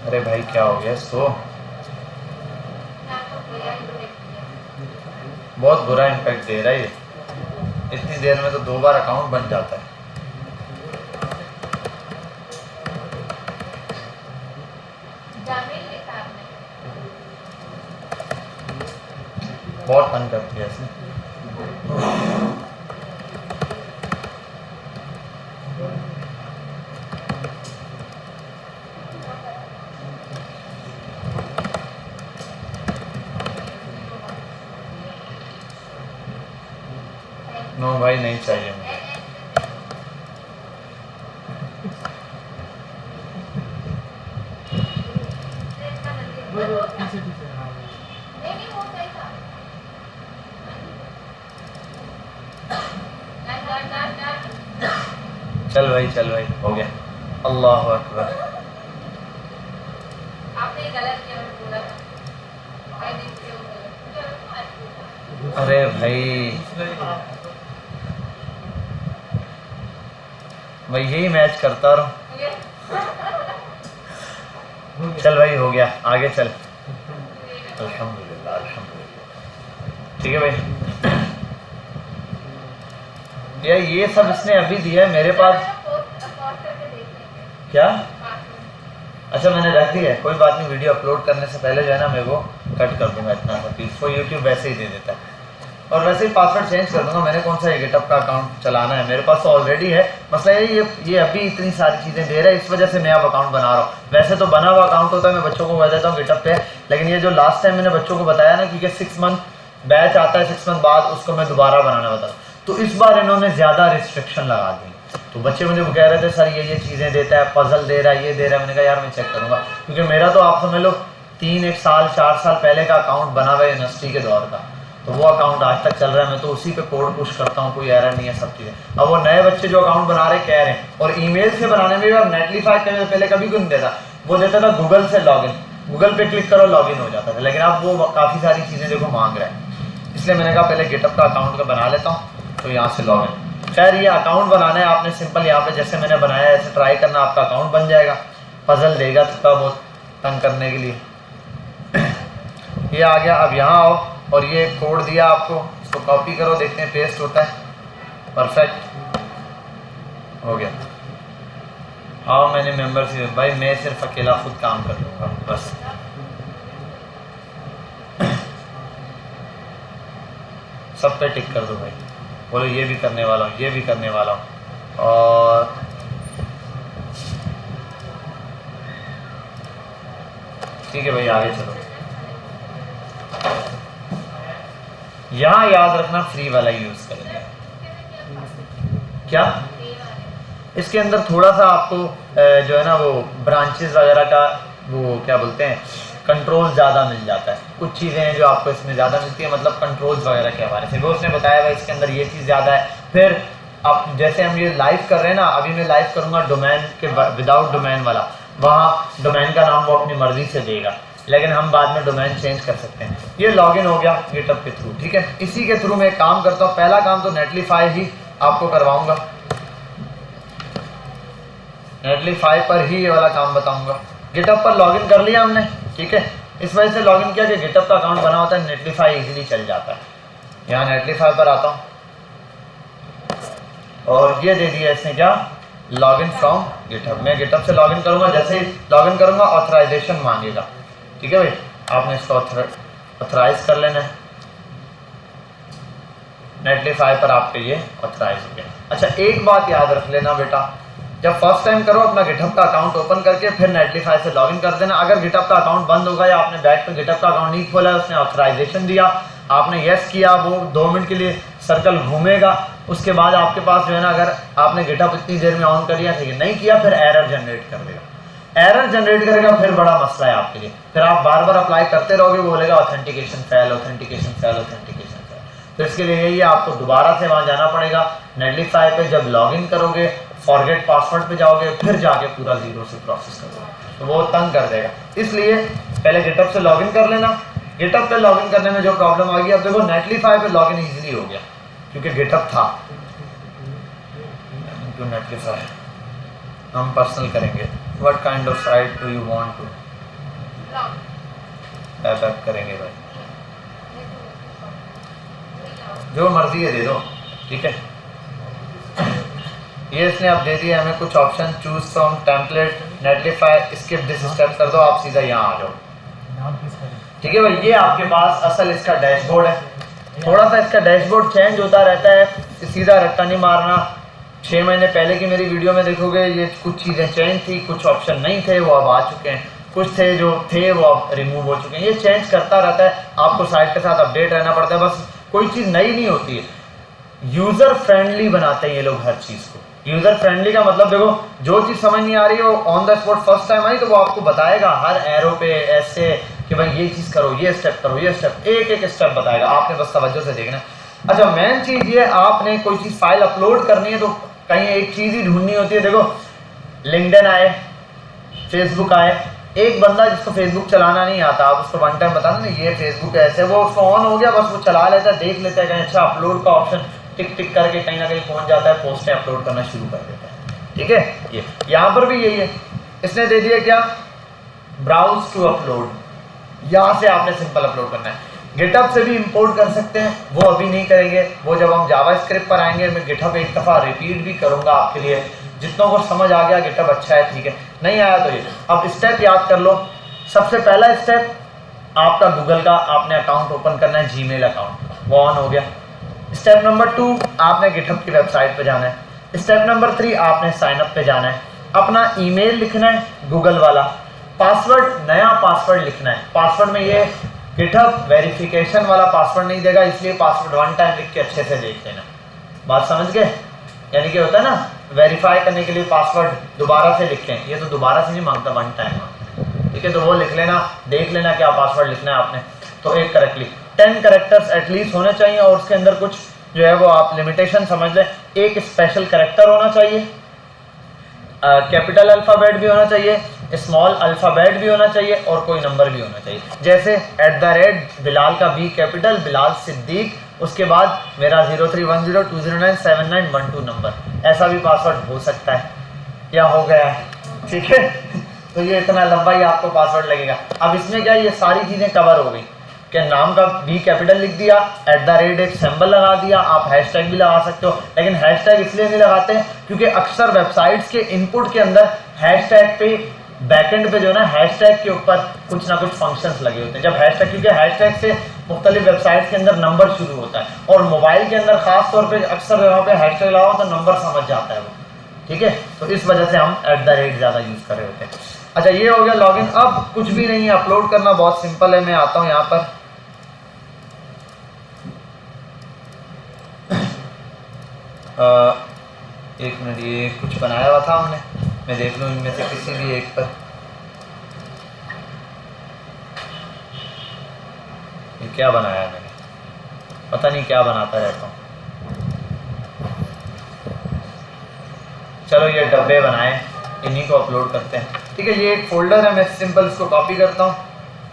अरे भाई क्या हो गया इसको, बहुत बुरा इम्पैक्ट दे रहा है ये। इतनी देर में तो 2 बार अकाउंट बन जाता है। बहुत तंग करती है इसने। नो भाई नहीं चाहिए मुझे। चल भाई हो गया। अल्लाह अकबर। आपने गलत किया, मैंने बोला था। अरे भाई मैं यही मैच करता रहा। चल भाई हो गया, आगे चल। अल्हम्दुलिल्लाह अल्हम्दुलिल्लाह। ठीक है भाई, यार ये सब इसने अभी दिया है मेरे पास। क्या? अच्छा मैंने रख दिया है, कोई बात नहीं। वीडियो अपलोड करने से पहले जो है ना मैं वो कट कर दूंगा इतना सा पीस, वो यूट्यूब वैसे ही दे देता है। और वैसे ही पासवर्ड चेंज कर दूंगा। मैंने कौन सा ये गेटअप का अकाउंट चलाना है, मेरे पास तो ऑलरेडी है। मसला ये अभी इतनी सारी चीज़ें दे रहा है, इस वजह से मैं अब अकाउंट बना रहा हूँ। वैसे तो बना हुआ अकाउंट होता है, मैं बच्चों को बता देता हूँ गेटअप पे। लेकिन ये जो लास्ट टाइम मैंने बच्चों को बताया ना, क्योंकि 6 मंथ बैच आता है, 6 मंथ बाद उसको मैं दोबारा बनाना बताऊँ, तो इस बार इन्होंने ज़्यादा रिस्ट्रिक्शन लगा दी। तो बच्चे मुझे कह रहे थे सर ये चीज़ें देता है, पजल दे रहा है, ये दे रहा है। मैंने कहा यार मैं चेक करूँगा, क्योंकि मेरा तो आप समझ लो 3 साल 4 साल पहले का अकाउंट बना हुआ है यूनिवर्सिटी के दौर का, तो वो अकाउंट आज तक चल रहा है। मैं तो उसी पे कोड पुश करता हूँ, कोई एरर नहीं है, सब चीज़ें। अब वो नए बच्चे जो अकाउंट बना रहे कह रहे हैं, और ईमेल से बनाने में भी अब नेटलीफाई करने से पहले कभी नहीं देता, वो देता था गूगल से लॉगिन, गूगल पे क्लिक करो लॉगिन हो जाता था। लेकिन अब वो काफ़ी सारी चीज़ें देखो मांग रहा है, इसलिए मैंने कहा पहले गेटअप का अकाउंट का बना लेता हूँ, तो यहाँ से लॉगिन। खैर ये अकाउंट बनाना है आपने, सिंपल यहाँ पे जैसे मैंने बनाया है ऐसे ट्राई करना, आपका अकाउंट बन जाएगा। पजल देगा थोड़ा बहुत तंग करने के लिए। ये आ गया, अब यहाँ आओ और ये कोड दिया आपको, इसको कॉपी करो, देखते हैं पेस्ट होता है। परफेक्ट हो गया। आओ मैंने मेंबरशिप, भाई मैं सिर्फ अकेला खुद काम कर लूँगा बस। सब पे टिक कर दो भाई, बोलो ये भी करने वाला हूँ, ये भी करने वाला हूँ। और ठीक है भाई आगे चलो। यहाँ याद रखना फ्री वाला यूज़ करेंगे। क्या इसके अंदर थोड़ा सा आपको जो है ना वो ब्रांचेस वगैरह का वो क्या बोलते हैं कंट्रोल ज़्यादा मिल जाता है। कुछ चीज़ें हैं जो आपको इसमें ज़्यादा मिलती है, मतलब कंट्रोल्स वगैरह के हवाले से। वो उसने बताया भाई इसके अंदर ये चीज़ ज़्यादा है। फिर अब जैसे हम ये लाइव कर रहे हैं ना, अभी मैं लाइव करूँगा डोमेन के विदाउट डोमेन वाला, वहाँ डोमेन का नाम वो अपनी मर्जी से देगा, लेकिन हम बाद में डोमेन चेंज कर सकते हैं। ये लॉगिन हो गया गेटअप के थ्रू, ठीक है। इसी के थ्रू मैं एक काम करता हूँ, पहला काम तो नेटलीफाई ही आपको करवाऊँगा, नेटलीफाई पर ही ये वाला काम बताऊँगा। गेटअप पर लॉगिन कर लिया हमने, ठीक है। इस वजह से लॉगिन किया कि गेटअप का अकाउंट बना होता है, नेटलीफाई इजीली चल जाता है। यहाँ नेटलीफाई पर आता हूँ और ये दे दिया इसने क्या, लॉगिन फ्रॉम गेटअप। मैं गेटअप से लॉगिन करूँगा, जैसे ही लॉगिन करूँगा ऑथराइजेशन मांगेगा, ठीक है भाई। आपने इसको ऑथराइज कर लेना है। नेटलीफाई पर आपके ये ऑथराइज हो गया। अच्छा एक बात याद रख लेना बेटा, जब फर्स्ट टाइम करो अपना गिटहब का अकाउंट ओपन करके फिर नेटलीफाई से लॉगिन कर देना। अगर गिटहब का अकाउंट बंद होगा या आपने बैक पे गिटहब का अकाउंट नहीं खोला है, उसने ऑथराइजेशन दिया, आपने यस किया, वो 2 मिनट के लिए सर्कल घूमेगा, उसके बाद आपके पास जो है ना, अगर आपने गिटहब इतनी देर में ऑन कर लिया, ठीक है, नहीं किया फिर एरर जनरेट कर देगा। एरर जनरेट करेगा फिर बड़ा मसला है आपके लिए, फिर आप बार बार अप्लाई करते रहोगे, वो बोलेगा authentication fail, authentication fail, authentication fail. तो इसके लिए यही है, आपको दोबारा से वहाँ जाना पड़ेगा नेटलीफाई पे। जब लॉगिन करोगे फॉरगेट पासवर्ड पे जाओगे, फिर जाके पूरा 0 से प्रोसेस करोगे, तो वो तंग कर देगा। इसलिए पहले गिटहब से लॉगिन कर लेना। गिटहब पे लॉगिन करने में जो प्रॉब्लम आ गई, अब देखो नेटलीफाई पे लॉगिन इजीली हो गया क्योंकि गिटहब था। नेटलीफाई हम पर्सनल करेंगे। What kind of site do you want to tap करेंगे भाई, जो मर्जी है दे दो, ठीक है। ये इसने अब दे दिया हमें कुछ option, choose from template, नेटलीफाई, skip this step कर दो, आप सीधा यहाँ आ जाओ, ठीक है भाई। ये आपके पास असल इसका डैशबोर्ड है। थोड़ा सा इसका डैशबोर्ड चेंज होता रहता है, सीधा रट्टा नहीं मारना। 6 महीने पहले की मेरी वीडियो में देखोगे ये कुछ चीज़ें चेंज थी, कुछ ऑप्शन नहीं थे, वो अब आ चुके हैं, कुछ थे जो थे वो अब रिमूव हो चुके हैं। ये चेंज करता रहता है, आपको साइट के साथ अपडेट रहना पड़ता है, बस कोई चीज़ नई नहीं होती है। यूज़र फ्रेंडली बनाते हैं ये लोग हर चीज़ को। यूज़र फ्रेंडली का मतलब देखो, जो चीज़ समझ नहीं आ रही है वो on the spot first time I तो वो आपको बताएगा हर एरो पे ऐसे कि भाई ये चीज़ करो, ये स्टेप करो, ये स्टेप, एक एक स्टेप बताएगा, आपने बस तवज्जो से देखना। अच्छा, मेन चीज़ ये, आपने कोई चीज़ फाइल अपलोड करनी है तो कहीं एक चीज़ ही ढूंढनी होती है। देखो लिंक्डइन आए, फेसबुक आए, एक बंदा जिसको फेसबुक चलाना नहीं आता, आप उसको वन टाइम बताना ना ये फेसबुक ऐसे, वो उसको ऑन हो गया, बस वो चला लेता है, देख लेता है कहीं अच्छा अपलोड का ऑप्शन टिक टिक करके कहीं ना कहीं पहुंच जाता है, पोस्टें अपलोड करना शुरू कर देता है, ठीक है। ये यहाँ पर भी यही है, इसने दे दिया क्या, ब्राउज टू अपलोड, यहाँ से आपने सिंपल अपलोड करना है। गिटहब से भी इंपोर्ट कर सकते हैं, वो अभी नहीं करेंगे, वो जब हम जावास्क्रिप्ट पर आएंगे। मैं गिटहब एक दफ़ा रिपीट भी करूँगा आपके लिए, जितनों को समझ आ गया गिटहब अच्छा है, ठीक है, नहीं आया तो ये। अब स्टेप याद कर लो। सबसे पहला स्टेप आपका गूगल का, आपने अकाउंट ओपन करना है, जीमेल अकाउंट, वो ऑन हो गया। स्टेप नंबर 2 आपने गिटहब की वेबसाइट पे जाना है। स्टेप नंबर 3 आपने साइनअप पे जाना है, अपना ईमेल लिखना है गूगल वाला, पासवर्ड नया पासवर्ड लिखना है। पासवर्ड में ये गिटहब वेरिफिकेशन वाला पासवर्ड नहीं देगा, इसलिए पासवर्ड वन टाइम लिख के अच्छे से देख लेना। बात समझ गए? यानी कि होता है ना वेरीफाई करने के लिए पासवर्ड दोबारा से लिखें, ये तो दोबारा से नहीं मांगता, वन टाइम मांगता, ठीक है। तो वो लिख लेना, देख लेना क्या पासवर्ड लिखना है आपने। तो एक करेक्टली 10 करेक्टर्स एटलीस्ट होने चाहिए, और उसके अंदर कुछ जो है वो आप लिमिटेशन समझ लें। एक स्पेशल करेक्टर होना चाहिए, कैपिटल अल्फ़ाबेट भी होना चाहिए, स्मॉल अल्फ़ाबेट भी होना चाहिए, और कोई नंबर भी होना चाहिए। जैसे @ बिलाल का B कैपिटल, बिलाल सिद्दीक, उसके बाद मेरा 0310209791 नंबर, ऐसा भी पासवर्ड हो सकता है या हो गया है, ठीक है। तो ये इतना लंबा ही आपको पासवर्ड लगेगा। अब इसमें क्या, ये सारी चीज़ें कवर हो गई कि नाम का B कैपिटल लिख दिया, @ एक सिंबल लगा दिया, आप हैशटैग भी लगा सकते हो, लेकिन हैशटैग इसलिए नहीं लगाते हैं क्योंकि अक्सर वेबसाइट्स के इनपुट के अंदर हैशटैग पे बैकएंड पे जो है ना, हैशटैग के ऊपर कुछ ना कुछ फंक्शंस लगे होते हैं। जब हैशटैग, क्योंकि हैशटैग से मुख्तलिफ वेबसाइट्स के अंदर नंबर शुरू होता है, और मोबाइल के अंदर खास तौर पे अक्सर जगहों पे हैशटैग लगाओ तो नंबर समझ जाता है वो, ठीक है। तो इस वजह से हम @ ज़्यादा यूज़ कर रहे होते हैं। अच्छा, ये हो गया लॉगिन। अब कुछ भी नहीं है, अपलोड करना बहुत सिंपल है। मैं आता हूँ यहाँ पर, एक मिनट, ये कुछ बनाया हुआ था हमने, मैं देख लूँ इनमें से किसी भी एक पर। ये क्या बनाया है मैंने, पता नहीं क्या बनाता रहता हूँ। चलो ये डब्बे बनाए, इन्हीं को अपलोड करते हैं, ठीक है। ये एक फोल्डर है, मैं सिंपल इसको कॉपी करता हूँ,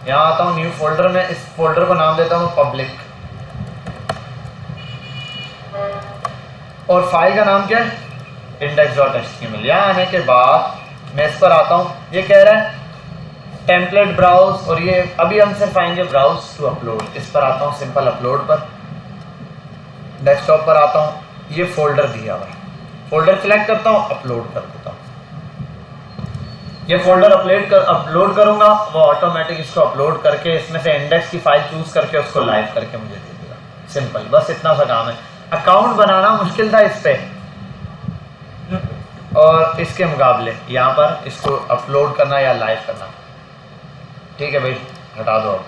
यहाँ आता हूँ न्यू फोल्डर में, इस फोल्डर को नाम देता हूँ पब्लिक, और फाइल का नाम क्या है, index.html। यहाँ आने के बाद मैं इस पर आता हूँ, ये कह रहा है टेम्पलेट ब्राउज, और ये अभी हम सिर्फ आएंगे ब्राउज टू अपलोड। इस पर आता हूँ सिंपल अपलोड पर, डेस्कटॉप पर आता हूँ, ये फोल्डर दिया हुआ है, फोल्डर सिलेक्ट करता हूँ, अपलोड कर देता हूँ। ये फोल्डर अपलोड करूँगा, वो ऑटोमेटिक इसको अपलोड करके इसमें से इंडेक्स की फाइल चूज़ करके उसको लाइव करके मुझे दे देगा। सिंपल, बस इतना सा काम है। अकाउंट बनाना मुश्किल था इस पर, और इसके मुकाबले यहाँ पर इसको अपलोड करना या लाइव करना, ठीक है भाई, हटा दो अब।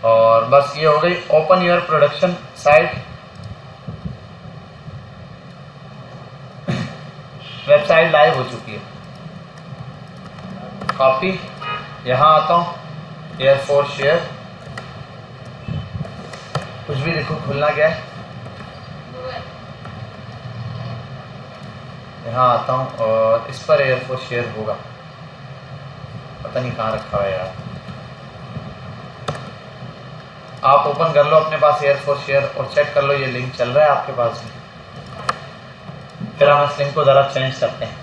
और बस ये हो गई। Open your production site, website live हो चुकी है। कॉपी, यहाँ आता हूँ, एयर4 शेयर, कुछ भी लिखो, खुलना क्या है, यहाँ आता हूँ और इस पर एयरफोर्स शेयर होगा, पता नहीं कहाँ रखा हुआ है यार। आप ओपन कर लो अपने पास एयरफोर्स शेयर और चेक कर लो ये लिंक चल रहा है आपके पास में। फिर हम इस लिंक को ज़रा चेंज करते हैं।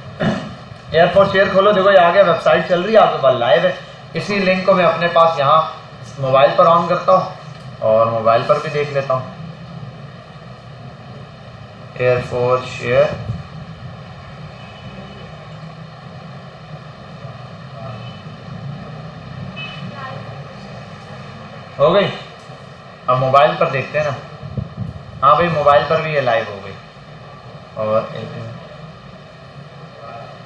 एयरफोर्स शेयर खोलो, देखो ये आगे वेबसाइट चल रही है आपके पास लाइव है। इसी लिंक को मैं अपने पास यहाँ मोबाइल पर ऑन करता हूँ और मोबाइल पर भी देख लेता हूँ। एयरफोर्स शेयर हो गई। अब मोबाइल पर देखते हैं ना। हाँ भाई मोबाइल पर भी ये लाइव हो गई। और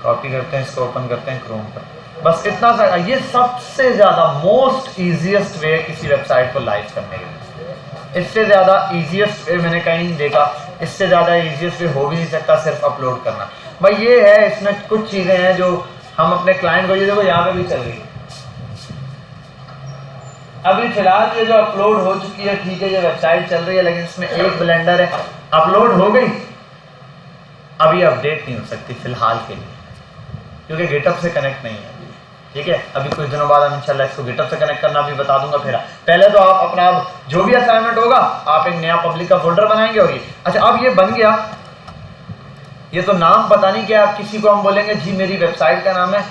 कॉपी करते हैं, इसको ओपन करते हैं क्रोम पर। बस इतना सा, ये सबसे ज़्यादा मोस्ट ईजीएस्ट वे है किसी वेबसाइट को लाइव करने के लिए। इससे ज़्यादा ईजीएस्ट वे मैंने कहीं नहीं देखा, इससे ज़्यादा ईजीएस्ट वे हो भी नहीं सकता सिर्फ अपलोड करना। भाई ये है, इसमें कुछ चीज़ें हैं जो हम अपने क्लाइंट को, ये देखो यहाँ पे भी चल रही है अभी फिलहाल ये जो अपलोड हो चुकी है, ठीक है ये वेबसाइट चल रही है, लेकिन इसमें एक ब्लेंडर है अपलोड हो गई, अभी अपडेट नहीं हो सकती फिलहाल के लिए क्योंकि गिटहब से कनेक्ट नहीं है। ठीक है, अभी कुछ दिनों बाद हम इंशाल्लाह इसको गिटहब से कनेक्ट करना भी बता दूंगा। फिर पहले तो आप अपना जो भी असाइनमेंट होगा आप एक नया पब्लिक का फोल्डर बनाएंगे और ये अच्छा अब ये बन गया, ये तो नाम पता नहीं क्या, आप किसी को हम बोलेंगे जी मेरी वेबसाइट का नाम है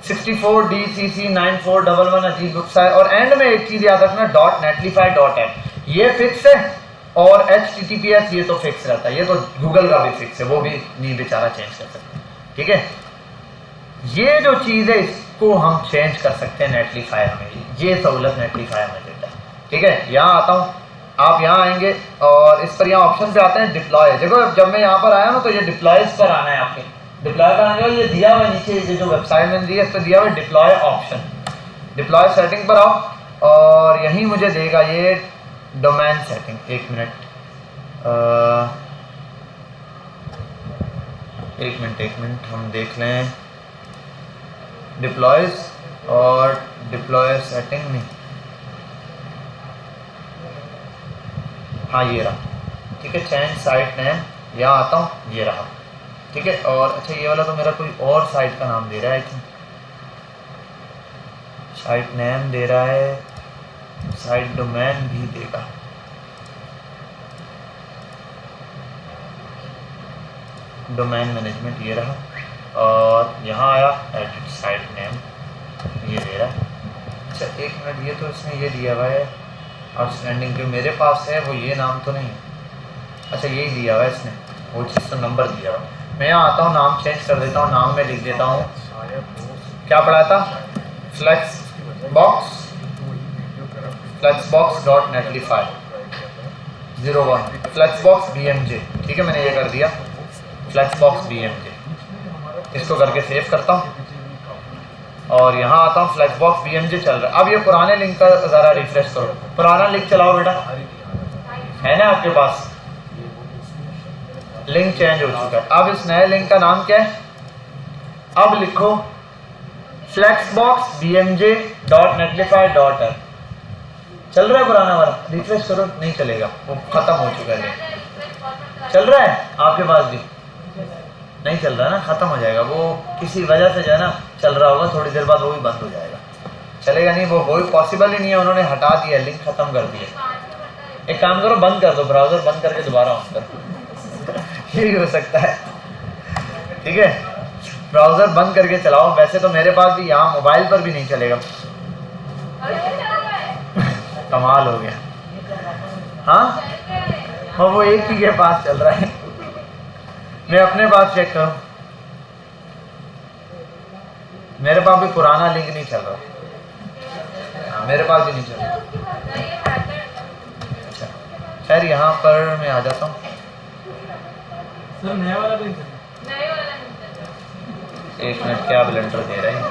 64DCC9411 अजीब वेबसाइट, और एंड में एक चीज़ याद रखना .netlify.app ये फिक्स है और HTTPS ये तो फिक्स रहता है, ये तो गूगल का भी फिक्स है, वो भी नहीं बेचारा चेंज कर सकते। ठीक है, ये जो चीज़ है इसको हम चेंज कर सकते हैं नेटलीफायर में, ये सहूलत नेटलीफायर में देता है। ठीक है, यहाँ आता हूँ, आप यहाँ आएंगे और इस पर यहाँ ऑप्शन पे आते हैं डिप्लॉय। देखो जब मैं यहाँ पर आया ना तो ये डिप्लॉयज पर आना है, आपके डिप्लॉय पर आने का ये दिया हुआ नीचे, ये जो वेबसाइट मैंने दी है इस पर दिया हुआ डिप्लॉय ऑप्शन। डिप्लॉय सेटिंग पर आओ और यहीं मुझे देगा ये डोमेन सेटिंग। एक मिनट हम देख लें डिप्लॉयज और डिप्लॉय सेटिंग में, हाँ ये रहा। ठीक है, चेंज साइट नेम, यहाँ आता हूँ, ये रहा। ठीक है, और अच्छा ये वाला तो मेरा कोई और साइट का नाम दे रहा है, आई थिंक साइट नेम दे रहा है, साइट डोमेन भी देगा। डोमेन मैनेजमेंट ये रहा और यहाँ आया एडिट साइट नेम, ये दे रहा है। अच्छा एक मिनट, ये तो इसमें ये दिया हुआ है आउटस्टैंडिंग, जो मेरे पास है वो ये नाम तो नहीं है। अच्छा यही दिया हुआ है इसने, वो चीज़ तो नंबर दिया हुआ है। मैं यहाँ आता हूँ, नाम चेंज कर देता हूँ, नाम में लिख देता हूँ, क्या पढ़ा था, flexbox.netlify01 flexbox bmj। ठीक है, मैंने ये कर दिया flexbox bmj, इसको करके सेव करता हूँ और यहाँ आता हूँ, flexbox bmj चल रहा है। अब ये पुराने लिंक का ज़रा रिफ्रेश करो, पुराना लिंक चलाओ बेटा, है ना आपके पास, लिंक चेंज हो चुका है। अब इस नए लिंक का नाम क्या है, अब लिखो flexboxbmj.netlify.app। चल रहा है पुराना वाला, रिफ्रेश करो, नहीं चलेगा, वो खत्म हो चुका है लिंक। चल रहा है आपके पास भी, नहीं चल रहा है ना, खत्म हो जाएगा, वो किसी वजह से जो है ना चल रहा होगा, थोड़ी देर बाद वो भी बंद हो जाएगा, चलेगा नहीं, वो पॉसिबल ही नहीं है, उन्होंने हटा दिया, लिंक खत्म कर दिया। एक काम करो, बंद कर दो, ब्राउजर बंद करके दोबारा ऑन करो, ये हो सकता है। ठीक है, ब्राउजर बंद करके चलाओ। वैसे तो मेरे पास भी यहाँ मोबाइल पर भी नहीं चलेगा। कमाल हो गया। हाँ वो एक ही के पास चल रहा है, मैं अपने पास चेक करूँ, मेरे पास भी पुराना लिंक नहीं चल रहा। हाँ मेरे पास भी नहीं चल रहा। अच्छा खैर यहाँ पर मैं आ जाता हूँ। नया वाला लिंक, एक मिनट, क्या ब्लेंडर दे रहा है,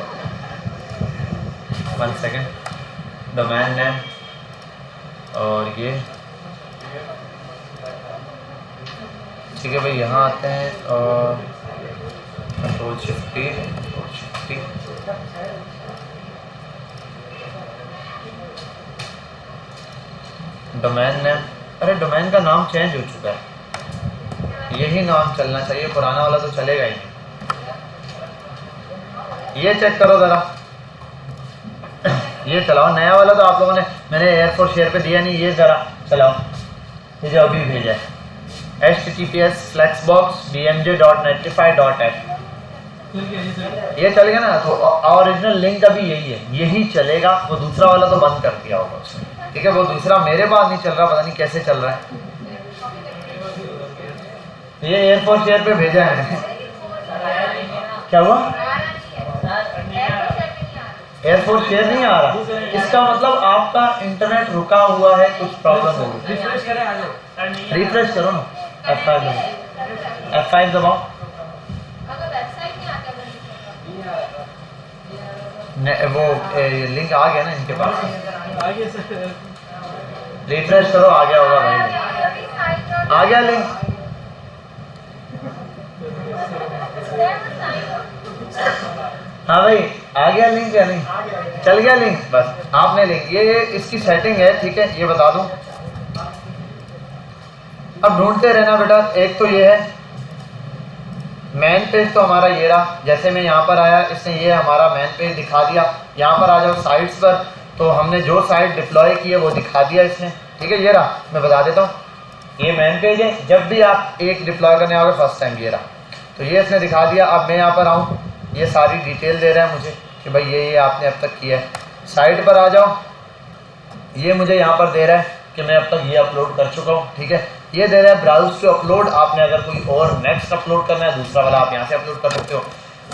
1 सेकेंड। डोमेन नेम और ये ठीक है भाई, यहाँ आते हैं और control shift T, domain name, अरे डोमेन का नाम चेंज हो चुका है, यही नाम चलना चाहिए, पुराना वाला तो चलेगा ही नहीं। ये चेक करो ज़रा, ये चलाओ। नया वाला तो आप लोगों ने, मैंने एयरफोर्स शेयर पे दिया नहीं, ये ज़रा चलाओ, ये जो अभी भेजा है https://bmj.netlify.app, ये चलेगा ना। तो ओरिजिनल लिंक अभी यही है, यही चलेगा। वो दूसरा वाला तो बंद कर दिया होगा उसने, ठीक है। वो दूसरा मेरे पास नहीं चल रहा, पता नहीं कैसे चल रहा है। ये एयरफोर्स शेयर पे भेजा है। क्या हुआ? एयरफोर्स शेयर नहीं आ रहा, इसका मतलब आपका इंटरनेट रुका हुआ है, कुछ प्रॉब्लम होगी। रिफ्रेश करो ना, F5 दबाओ, F5 दबाओ। वो लिंक आ गया ना इनके पास, रिफ्रेश करो, आ गया होगा भाई, आ गया लिंक। हाँ भाई, आ गया लिंक या नहीं? चल गया लिंक, बस आपने लिंक, ये इसकी सेटिंग है, ठीक है। ये बता दूं, अब ढूंढते रहना बेटा। एक तो ये है मेन पेज, तो हमारा ये रहा। जैसे मैं यहाँ पर आया, इसने ये हमारा मेन पेज दिखा दिया। यहाँ पर आ जाओ साइट्स पर, तो हमने जो साइट डिप्लॉय की है वो दिखा दिया इसने, ठीक है। ये रहा, मैं बता देता हूँ, ये मेन पेज है। जब भी आप एक डिप्लॉय करने आओगे फर्स्ट टाइम, ये रहा, तो ये इसने दिखा दिया। अब मैं यहाँ पर आऊँ, ये सारी डिटेल दे रहा है मुझे कि भाई ये आपने अब तक किया है। साइट पर आ जाओ, ये मुझे यहाँ पर दे रहा है कि मैं अब तक ये अपलोड कर चुका हूँ, ठीक है। ये दे रहा है ब्राउज टू अपलोड, आपने अगर कोई और नेक्स्ट अपलोड करना है, दूसरा वाला आप यहाँ से अपलोड कर सकते हो।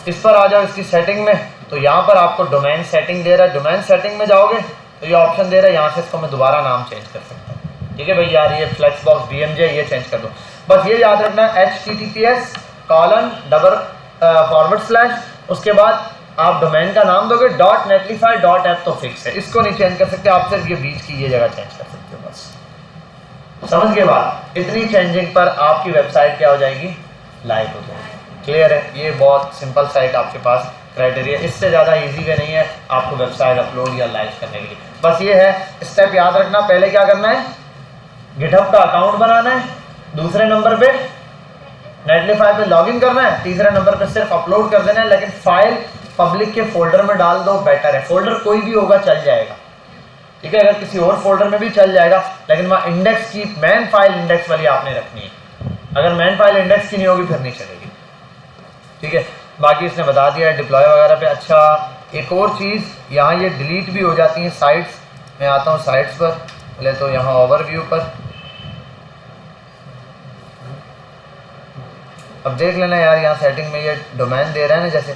इस पर आ जाओ, इसकी सेटिंग में, तो यहाँ पर आपको डोमेन सेटिंग दे रहा है। डोमेन सेटिंग में जाओगे तो ये ऑप्शन दे रहा है, यहाँ से इसको मैं दोबारा नाम चेंज कर सकता हूँ, ठीक है भाई। यार ये फ्लेक्सबॉक्स BMJ, ये चेंज कर दो। बस ये याद रखना, https:// उसके बाद आप डोमेन का नाम दोगे, .netlify.app तो फिक्स है, इसको नहीं चेंज कर सकते आप, सिर्फ ये बीच की ये जगह चेंज कर सकते हो, बस समझ के बाद। इतनी चेंजिंग पर आपकी वेबसाइट क्या हो जाएगी? लाइव हो जाएगी। क्लियर है? ये बहुत सिंपल साइट आपके पास क्राइटेरिया, इससे ज़्यादा इजी वे नहीं है आपको वेबसाइट अपलोड या लाइव करने के लिए। बस ये है स्टेप, याद रखना। पहले क्या करना है? गिटहब का अकाउंट बनाना है, दूसरे नंबर पे नेटलिफाई पे लॉगिन करना है, तीसरे नंबर पे सिर्फ अपलोड कर देना है। लेकिन फाइल पब्लिक के फोल्डर में डाल दो, बेटर है। फोल्डर कोई भी होगा चल जाएगा, ठीक है। अगर किसी और फोल्डर में भी चल जाएगा, लेकिन वहाँ इंडेक्स की मेन फाइल इंडेक्स वाली आपने रखनी है। अगर मेन फाइल इंडेक्स की नहीं होगी फिर नहीं चलेगी, ठीक है। बाकी इसने बता दिया है डिप्लॉय वगैरह पे। अच्छा, एक और चीज़, यहाँ ये डिलीट भी हो जाती हैं साइट्स। मैं आता हूँ साइट्स पर, पहले तो यहाँ ओवरव्यू पर, अब देख लेना यार, यहाँ सेटिंग में ये डोमेन दे रहा है ना, जैसे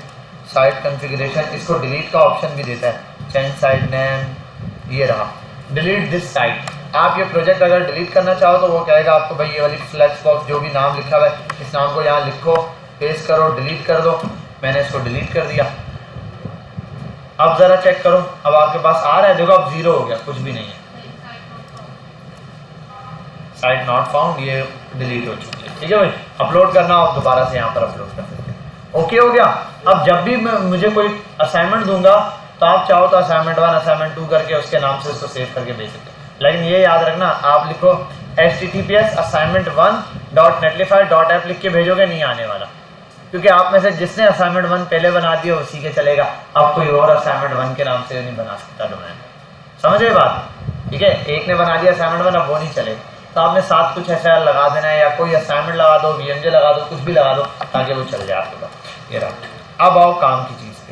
साइट कॉन्फ़िगरेशन, इसको डिलीट का ऑप्शन भी देता है, चेंज साइट नेम, ये रहा, डिलीट दिस साइट। आप ये प्रोजेक्ट अगर डिलीट करना चाहो तो वो कहेगा आपको भाई ये वाली फ्लेक्सबॉक्स जो भी नाम लिखा हुआ है, इस नाम को यहाँ लिखो, पेस्ट करो, डिलीट कर दो। मैंने इसको डिलीट कर दिया। अब ज़रा चेक करो, अब आपके पास आ रहा है, देखो अब 0 हो गया, कुछ भी नहीं है, साइट नॉट फाउंड, ये डिलीट हो चुकी है, ठीक है भाई। अपलोड करना आप दोबारा से यहाँ पर अपलोड कर सकते हैं। ओके हो गया। अब जब भी मैं मुझे कोई असाइनमेंट दूंगा तो आप चाहो तो असाइनमेंट 1 असाइनमेंट 2 करके उसके नाम से उसको सेव करके भेज सकते हैं। लेकिन ये याद रखना, आप लिखो https://assignment1.netlify.app लिख के भेजोगे, नहीं आने वाला, क्योंकि आप में से जिसने असाइनमेंट 1 पहले बना दिया उसी के चलेगा। आप कोई और असाइनमेंट 1 के नाम से नहीं बना सकता डोमेन, समझे बात, ठीक है। एक ने बना दिया असाइनमेंट 1, अब वो नहीं चलेगा, तो आपने साथ कुछ ऐसा लगा देना है, या कोई असाइनमेंट लगा दो, BMJ लगा दो, कुछ भी लगा दो ताकि वो चल जाए आपके पास। ये रहा। अब आओ काम की चीज़ पे।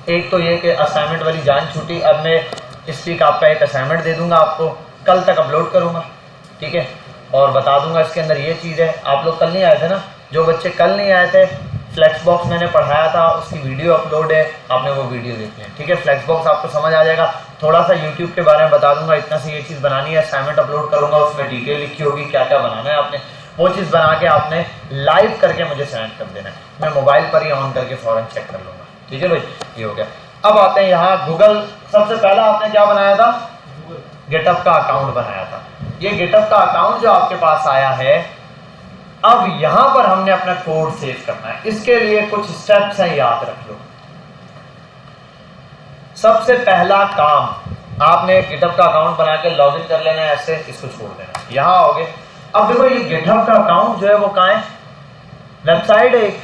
एक तो ये कि असाइनमेंट वाली जान छूटी। अब मैं इस वीक आपका एक असाइनमेंट दे दूंगा, आपको कल तक अपलोड करूंगा, ठीक है, और बता दूंगा इसके अंदर ये चीज़ है। आप लोग कल नहीं आए थे ना, जो बच्चे कल नहीं आए थे, फ्लेक्सबॉक्स मैंने पढ़ाया था, उसकी वीडियो अपलोड है, आपने वो वीडियो देखनी है, ठीक है। फ्लेक्सबॉक्स आपको समझ आ जाएगा। थोड़ा सा यूट्यूब के बारे में बता दूंगा, इतना से ये चीज़ बनानी है, असाइनमेंट अपलोड करूंगा, उसमें डिटेल लिखी होगी क्या क्या बनाना है आपने, वो चीज़ बना के आपने लाइव करके मुझे सेंड कर देना है। मैं मोबाइल पर ही ऑन करके फ़ौरन चेक कर लूँगा, ठीक है भाई। ये हो गया। अब आते हैं यहाँ गूगल। सबसे पहला आपने क्या बनाया था? गिटहब का अकाउंट बनाया था। ये गिटहब का अकाउंट जो आपके पास आया है, अब यहाँ पर हमने अपना कोड सेव करना है। इसके लिए कुछ स्टेप्स हैं, याद रख लो। सबसे पहला काम, आपने गिटहब का अकाउंट बना के लॉगिन कर लेना है, ऐसे इसको छोड़ देना। यहाँ आओगे, अब देखो ये गिटहब का अकाउंट जो है वो कहाँ है, वेबसाइट है एक।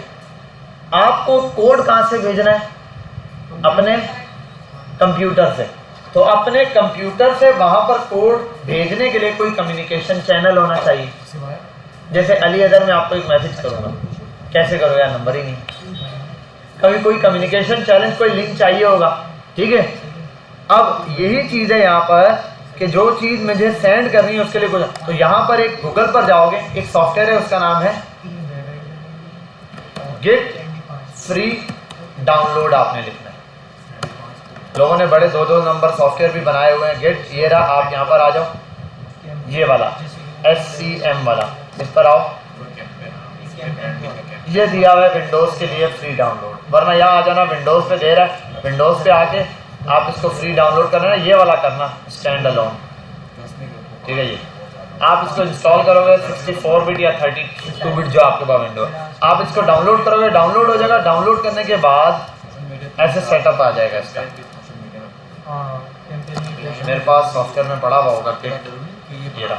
आपको कोड कहाँ से भेजना है, अपने कंप्यूटर से। तो अपने कंप्यूटर से वहां पर कोड भेजने के लिए कोई कम्युनिकेशन चैनल होना चाहिए। जैसे अली अदर में आपको एक मैसेज करूंगा, कैसे करो यार, नंबर ही नहीं, कभी कोई कम्युनिकेशन चैनल, कोई लिंक चाहिए होगा, ठीक है। अब यही चीज़ है यहाँ पर कि जो चीज़ मुझे सेंड करनी है उसके लिए कुछ, तो यहाँ पर एक गूगल पर जाओगे, एक सॉफ्टवेयर है उसका नाम है गेट फ्री डाउनलोड, आपने लिखना है। लोगों ने बड़े 2-2 नंबर सॉफ्टवेयर भी बनाए हुए हैं। गेट, ये रहा, आप यहाँ पर आ जाओ, ये वाला SCM वाला, इस पर आओ, ये दिया हुआ है विंडोज़ के लिए फ्री डाउनलोड, वरना यहाँ आ जाना, विंडोज़ पे दे रहा है, विंडोज़ पे आके आप इसको फ्री डाउनलोड करना है, ये वाला करना स्टैंड अलोन, ठीक है। ये आप इसको इंस्टॉल करोगे 64 बिट या 32 बिट जो आपके पास विंडो है, आप इसको डाउनलोड करोगे, डाउनलोड हो जाएगा। डाउनलोड करने के बाद ऐसे सेटअप आ जाएगा इसका। मेरे पास सॉफ्टवेयर में पड़ा हुआ होगा कि ये रहा,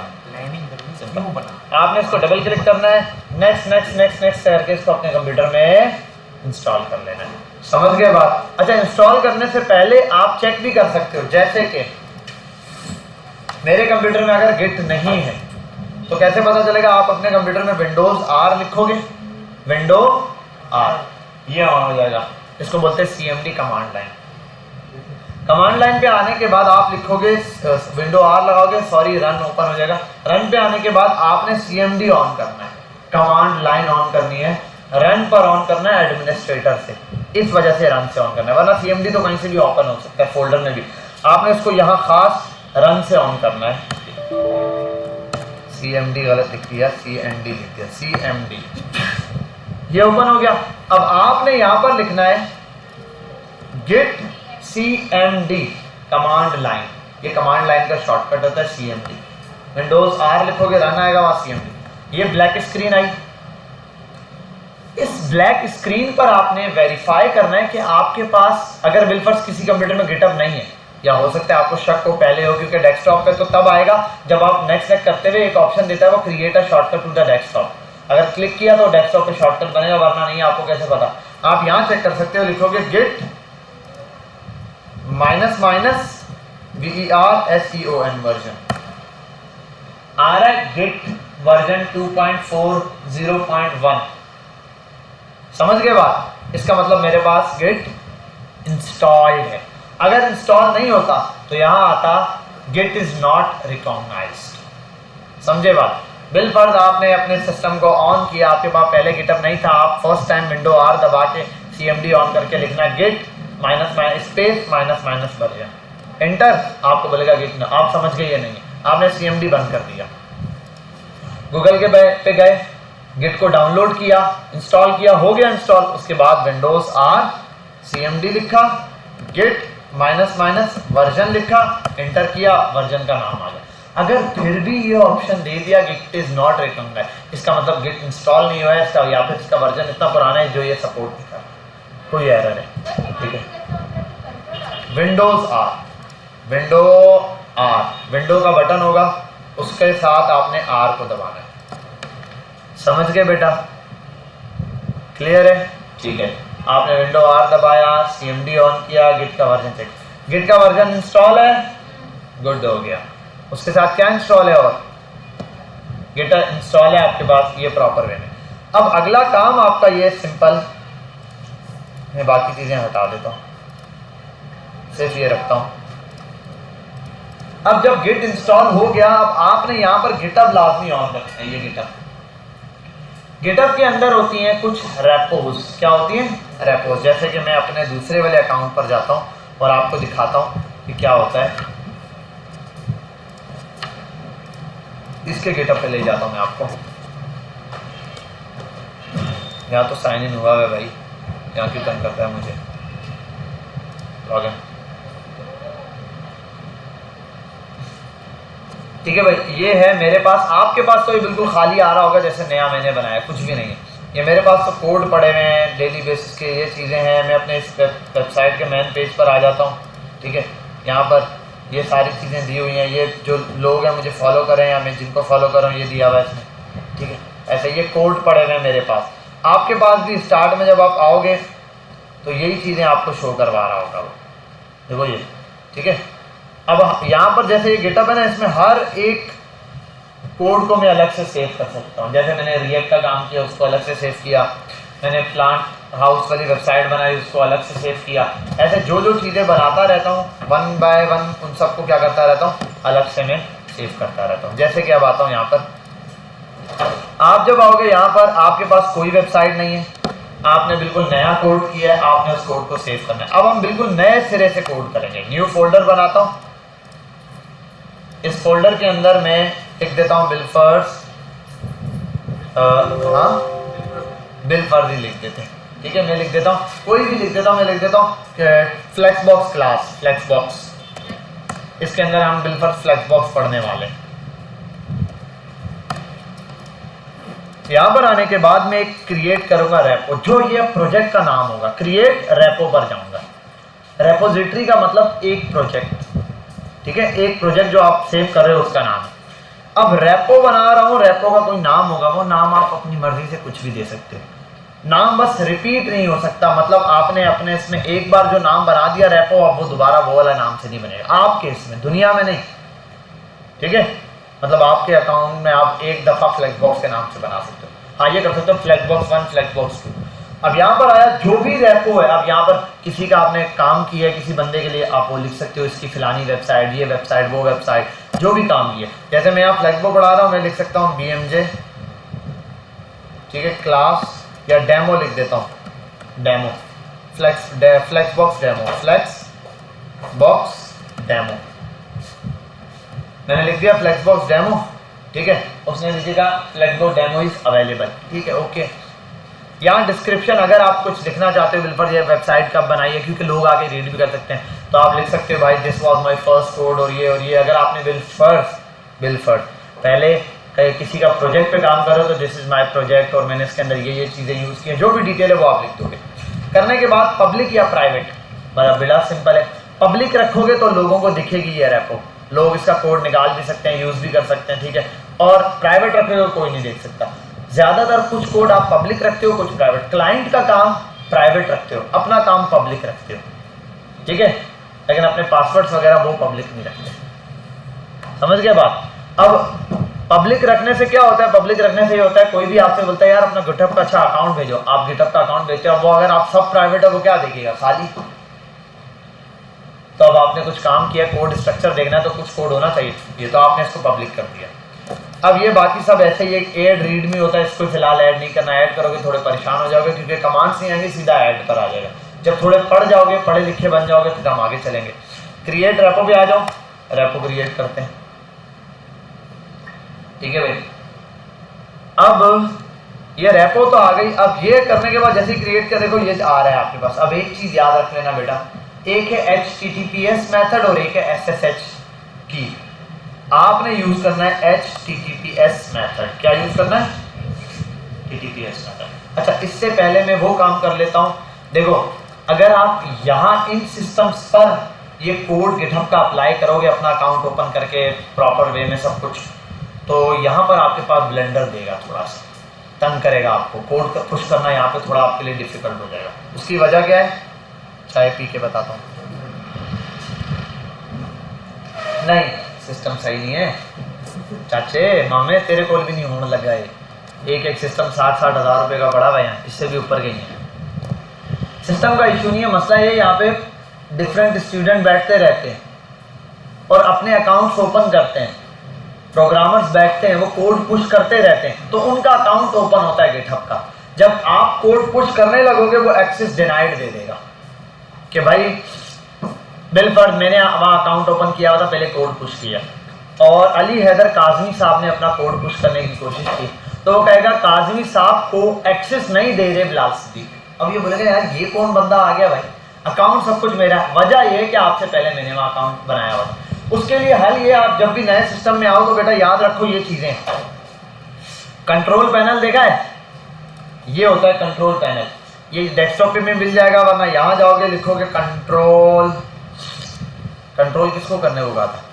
आपने इसको डबल क्लिक करना है, नेक्स्ट नेक्स्ट नेक्स्ट नेक्स्ट करके इसको अपने कंप्यूटर में इंस्टॉल कर लेना है। समझ गए बात? अच्छा, इंस्टॉल करने से पहले आप चेक भी कर सकते हो, जैसे कि मेरे कंप्यूटर में अगर गिट नहीं है तो कैसे पता चलेगा? आप अपने कंप्यूटर में विंडोज R लिखोगे, विंडो R, ये ऑन हो जाएगा। इसको बोलते हैं CMD command line. Command line पे आने के बाद आप लिखोगे, विंडो R लगाओगे, सॉरी रन ओपन हो जाएगा। रन पे आने के बाद आपने CMD ऑन करना है, कमांड लाइन ऑन करनी है, रन पर ऑन करना है एडमिनिस्ट्रेटर से, इस वजह से रन से ऑन करना है, वरना CMD तो कहीं से भी ओपन हो सकता है, फोल्डर में भी। आपने इसको यहाँ खास रन से ऑन करना है। CMD गलत लिख दिया, CMD लिख दिया, CMD, ये ओपन हो गया। अब आपने यहाँ पर लिखना है git CMD कमांड लाइन, ये कमांड लाइन का शॉर्टकट होता है CMD। विंडोज R लिखोगे, रन आएगा, वहाँ CMD। ये ब्लैक स्क्रीन आई, इस ब्लैक स्क्रीन पर आपने वेरीफाई करना है कि आपके पास, अगर बिलफर्स किसी कंप्यूटर में गिटहब नहीं है, या हो सकता है आपको शक हो पहले हो, क्योंकि डेस्कटॉप पे तो तब आएगा जब आप नेक्स्ट नेक्स्ट करते हुए एक ऑप्शन देता है वो create a shortcut to the desktop, अगर क्लिक किया तो डेस्कटॉप पे शॉर्टकट बनेगा, वरना नहीं। आपको कैसे पता? आप यहाँ चेक कर सकते हो, लिखोगे गिट -VERSEON वर्जन आ रहा है, गिट वर्जन 2.40.1। समझ गए बात? इसका मतलब मेरे पास गिट इंस्टॉल्ड है। अगर इंस्टॉल नहीं होता तो यहाँ आता गिट इज नॉट रिकॉग्नाइज्ड। समझे बात? बिलफर्ज आपने अपने सिस्टम को ऑन किया, आपके पास पहले गिटहब नहीं था, आप फर्स्ट टाइम विंडो R दबा के CMD ऑन करके लिखना git space minus version, enter, आपको बोलेगा गिट, आप समझ गए ये नहीं, आपने CMD बंद कर दिया। गूगल के पे गए, गिट को डाउनलोड किया, इंस्टॉल किया, हो गया इंस्टॉल। उसके बाद विंडोज R CMD लिखा, गिट वर्जन लिखा, एंटर किया, वर्जन का नाम आ गया। अगर फिर भी ये ऑप्शन दे दिया गिट इज नॉट रिकॉग्नाइज्ड, इसका मतलब गिट इंस्टॉल नहीं हुआ है इसका, या फिर इसका वर्जन इतना पुराना है जो ये सपोर्ट नहीं कर, कोई एरर है, ठीक है। विंडोज R, विंडो का बटन होगा, उसके साथ आपने R को दबाना है। समझ गए बेटा? क्लियर है? ठीक है। आपने विंडो R दबाया, CMD ऑन किया, गिट का वर्जन चेक, गिट का वर्जन इंस्टॉल है, गुड हो गया। उसके साथ क्या इंस्टॉल है? और गिट इंस्टॉल है आपके पास, ये प्रॉपर वे में। अब अगला काम आपका ये सिंपल, मैं बाकी चीजें हटा देता हूँ, सिर्फ ये रखता हूँ। अब जब गिट इंस्टॉल हो गया, अब आपने यहाँ पर गिटहब लाजमी ऑन रखना है। ये गिटहब के अंदर होती हैं कुछ रेपोज। क्या होती हैं? रेपोज। जैसे कि मैं अपने दूसरे वाले अकाउंट पर जाता हूँ और आपको दिखाता हूँ कि क्या होता है। इसके गिटहब पे ले जाता हूँ मैं आपको। यहाँ तो साइन इन हुआ है भाई, यहाँ क्यों तंग करता है मुझे? लॉगिन, ठीक है भाई। ये है मेरे पास, आपके पास तो ये बिल्कुल खाली आ रहा होगा जैसे नया मैंने बनाया, कुछ भी नहीं है। ये मेरे पास तो कोड पड़े हुए हैं डेली बेसिस के, ये चीज़ें हैं। मैं अपने इस वेबसाइट के मेन पेज पर आ जाता हूँ, ठीक है। यहाँ पर ये सारी चीज़ें दी हुई हैं, ये जो लोग हैं मुझे फॉलो करें या मैं जिनको फॉलो कर रहा हूँ ये दिया हुआ है इसमें, ठीक है। ऐसे ये कोड पड़े हुए हैं मेरे पास, आपके पास भी स्टार्ट में जब आप आओगे तो यही चीज़ें आपको शो करवा रहा होगा वो, देखो ये, ठीक है। अब यहाँ पर जैसे ये गिटअप है ना, इसमें हर एक कोड को मैं अलग से सेव कर सकता हूँ। जैसे मैंने रिएक्ट का काम किया उसको अलग से सेव किया, मैंने प्लांट हाउस वाली वेबसाइट बनाई उसको अलग से सेव किया। ऐसे जो जो चीज़ें बनाता रहता हूँ वन बाय वन उन सबको क्या करता रहता हूँ, अलग से मैं सेव करता रहता हूँ। जैसे कि अब आता हूँ यहाँ पर, आप जब आओगे यहाँ पर आपके पास कोई वेबसाइट नहीं है, आपने बिल्कुल नया कोड किया है, आपने उस कोड को सेव करना है। अब हम बिल्कुल नए सिरे से कोड करेंगे। न्यू फोल्डर बनाता हूँ, इस फोल्डर के अंदर मैं लिख देता हूँ बिलफर्स, हाँ बिलफर्स ही लिख देते हैं, ठीक है। मैं लिख देता हूँ, कोई भी लिख देता हूँ, मैं लिख देता हूँ फ्लेक्सबॉक्स क्लास, फ्लेक्सबॉक्स, इसके अंदर हम बिलफर्स फ्लेक्सबॉक्स पढ़ने वाले हैं। यहाँ पर आने के बाद मैं एक क्रिएट करूंगा रेपो, जो ये प्रोजेक्ट का नाम होगा। क्रिएट रेपो पर जाऊंगा। रेपोजिटरी का मतलब एक प्रोजेक्ट, ठीक है, एक प्रोजेक्ट जो आप सेव कर रहे हो उसका नाम। अब रेपो बना रहा हूँ, रेपो का कोई नाम होगा, वो नाम आप अपनी मर्जी से कुछ भी दे सकते हो। नाम बस रिपीट नहीं हो सकता, मतलब आपने अपने इसमें एक बार जो नाम बना दिया रेपो, अब वो दोबारा वो वाला नाम से नहीं बनेगा आपके इसमें, दुनिया में नहीं, ठीक है। मतलब आपके अकाउंट में आप एक दफ़ा फ्लेक्सबॉक्स के नाम से बना सकते हो। हाँ ये कर सकते हो फ्लेक्सबॉक्स 1, फ्लेक्सबॉक्स 2। अब यहाँ पर आया जो भी रेपो है, अब यहाँ पर किसी का आपने काम किया है किसी बंदे के लिए, आप वो लिख सकते हो इसकी फिलानी वेबसाइट, ये वेबसाइट, वो वेबसाइट, जो भी काम किया। जैसे मैं यहाँ फ्लेक्सबो पढ़ा रहा हूँ, मैं लिख सकता हूँ BMJ, ठीक है, क्लास या डेमो लिख देता हूँ, demo flexbox demo, flexbox demo, मैंने लिख दिया फ्लेक्सबॉक्स डेमो, ठीक है। उसने लिखिएगा फ्लेक्सबॉक्स डेमो इज अवेलेबल, ठीक है, ओके। यहाँ डिस्क्रिप्शन अगर आप कुछ लिखना चाहते हो बिलफर्स ये वेबसाइट कब बनाई है, क्योंकि लोग आके रीड भी कर सकते हैं, तो आप लिख सकते हो भाई this was my first code और ये और ये। अगर आपने बिलफर्स पहले किसी का प्रोजेक्ट पे काम करो तो दिस इज माय प्रोजेक्ट और मैंने इसके अंदर ये चीज़ें यूज़ की हैं, जो भी डिटेल है वो आप लिख दोगे। करने के बाद पब्लिक या प्राइवेट, बड़ा सिंपल है। पब्लिक रखोगे तो लोगों को दिखेगी ये रेपो, लोग इसका कोड निकाल भी सकते हैं, यूज़ भी कर सकते हैं, ठीक है। और प्राइवेट रखोगे तो कोई नहीं देख सकता। ज़्यादातर कुछ कोड आप पब्लिक रखते हो, कुछ प्राइवेट। क्लाइंट का काम प्राइवेट रखते हो, अपना काम पब्लिक रखते हो, ठीक है, लेकिन अपने पासवर्ड्स वगैरह वो पब्लिक नहीं रखते। समझ गए बात। अब पब्लिक रखने से क्या होता है, पब्लिक रखने से ये होता है कोई भी आपसे बोलता है यार अपना गिटहब का अच्छा अकाउंट भेजो, आप गिटहब का अकाउंट भेजते हो, वो अगर आप सब प्राइवेट है वो क्या देखेगा, खाली। तो अब आपने कुछ काम किया, कोड स्ट्रक्चर देखना है तो कुछ कोड होना चाहिए, ये तो आपने इसको पब्लिक कर दिया। अब ये बाकी सब ऐसे ही एक ऐड रीड में होता है, इसको फिलहाल ऐड नहीं करना। ऐड करोगे थोड़े परेशान हो जाओगे क्योंकि कमांड्स नहीं आएंगे, सीधा ऐड पर आ जाएगा। जब थोड़े पढ़ जाओगे, पढ़े लिखे बन जाओगे, फिर हम आगे चलेंगे। क्रिएट रेपो पे आ जाओ, रेपो क्रिएट करते हैं, ठीक है भाई। अब ये रेपो तो आ गई। अब ये करने के बाद जैसे ही क्रिएट कर, देखो ये आ रहा है आपके पास। अब एक चीज याद रख लेना बेटा, एक है HTTPS मेथड और एक है SSH की। आपने यूज करना है HTTPS मेथड। क्या यूज करना है? HTTPS method. अच्छा, इससे पहले मैं वो काम कर लेता हूं। देखो, अगर आप यहाँ इन सिस्टम्स पर ये कोड गिटहब का अप्लाई करोगे अपना अकाउंट ओपन करके प्रॉपर वे में सब कुछ, तो यहाँ पर आपके पास ब्लेंडर देगा, थोड़ा सा तंग करेगा आपको। कोड का पुश करना यहाँ पे थोड़ा आपके लिए डिफिकल्ट हो जाएगा। उसकी वजह क्या है, चाय पी के बताता हूँ। नहीं, सिस्टम सही नहीं है चाचे मामे, तेरे कोल भी नहीं होने लगा है। एक सिस्टम 60-60 हज़ार रुपये का पड़ा हुआ है, इससे भी ऊपर गई है। सिस्टम का इशू नहीं है, मसला ये यहाँ पे डिफरेंट स्टूडेंट बैठते रहते हैं और अपने अकाउंट्स ओपन करते हैं। प्रोग्रामर्स बैठते हैं, वो कोड पुश करते रहते हैं, तो उनका अकाउंट ओपन होता है गिटहब का। जब आप कोड पुश करने लगोगे, वो एक्सेस डिनाइड दे देगा कि भाई बिलफर्स मैंने वहाँ अकाउंट ओपन किया हुआ था, पहले कोड पुश किया, और अली हैदर काजमी साहब ने अपना कोड पुश करने की कोशिश की, तो वो कहेगा काजमी साहब को एक्सेस नहीं दे रहे बिलाल सिद्दीक। अब ये बोलेगा यार ये कौन बंदा आ गया भाई, अकाउंट सब कुछ मेरा है। वजह ये है कि आपसे पहले मैंने वहाँ अकाउंट बनाया हुआ था। उसके लिए हल ये, आप जब भी नए सिस्टम में आओ तो बेटा याद रखो ये चीज़ें। कंट्रोल पैनल देखा है, ये होता है कंट्रोल पैनल। ये डेस्कटॉप पे में मिल जाएगा, वरना यहाँ जाओगे लिखोगे कंट्रोल कंट्रोल किसको करने को कहा था?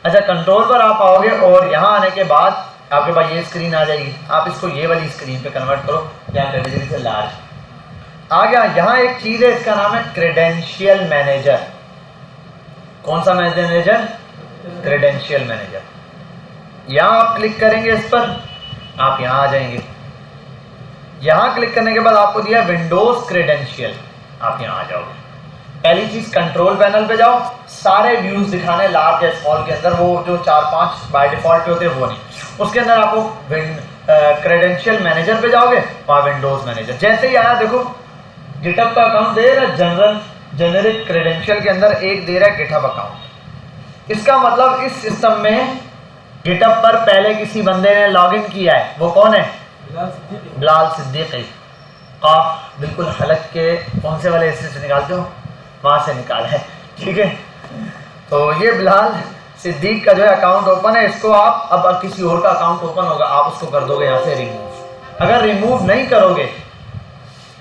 अच्छा, कंट्रोल पर आप आओगे और यहाँ आने के बाद आपके पास ये स्क्रीन आ जाएगी। आप इसको ये वाली स्क्रीन पे कन्वर्ट करो, यहाँ कैटेगरी से लार्ज आ गया। यहाँ एक चीज़ है, इसका नाम है क्रेडेंशियल मैनेजर। कौन सा मैनेजर? Credential manager. यहाँ आप क्लिक करेंगे इस पर, आप यहाँ आ जाएंगे। यहाँ क्लिक करने के बाद आपको दिया विंडोज क्रेडेंशियल, आप यहाँ आ जाओगे। पहली चीज कंट्रोल पैनल पे जाओ, सारे व्यूज दिखाने लार्ज या स्मॉल के अंदर, वो जो 4-5 बाय डिफॉल्ट पे होते हैं वो नहीं, उसके अंदर आपको क्रेडेंशियल मैनेजर पे जाओगे, वहाँ विंडोज मैनेजर। जैसे ही आया देखो गिटहब का अकाउंट दे रहा है, जेनेरिक क्रेडेंशियल के अंदर एक दे रहा है गिटहब अकाउंट। इसका मतलब इस सिस्टम में गिटहब पर पहले किसी बंदे ने लॉगिन किया है, वो कौन है? बिलाल सिद्दीकी। काफ बिल्कुल हलक के कौन से वाले हिस्से से निकालते हो, वहाँ से निकाला है, ठीक है। तो ये बिलाल सिद्दीक का जो है अकाउंट ओपन है, इसको आप अब किसी और का अकाउंट ओपन होगा, आप उसको कर दोगे यहाँ से रिमूव। अगर रिमूव नहीं करोगे,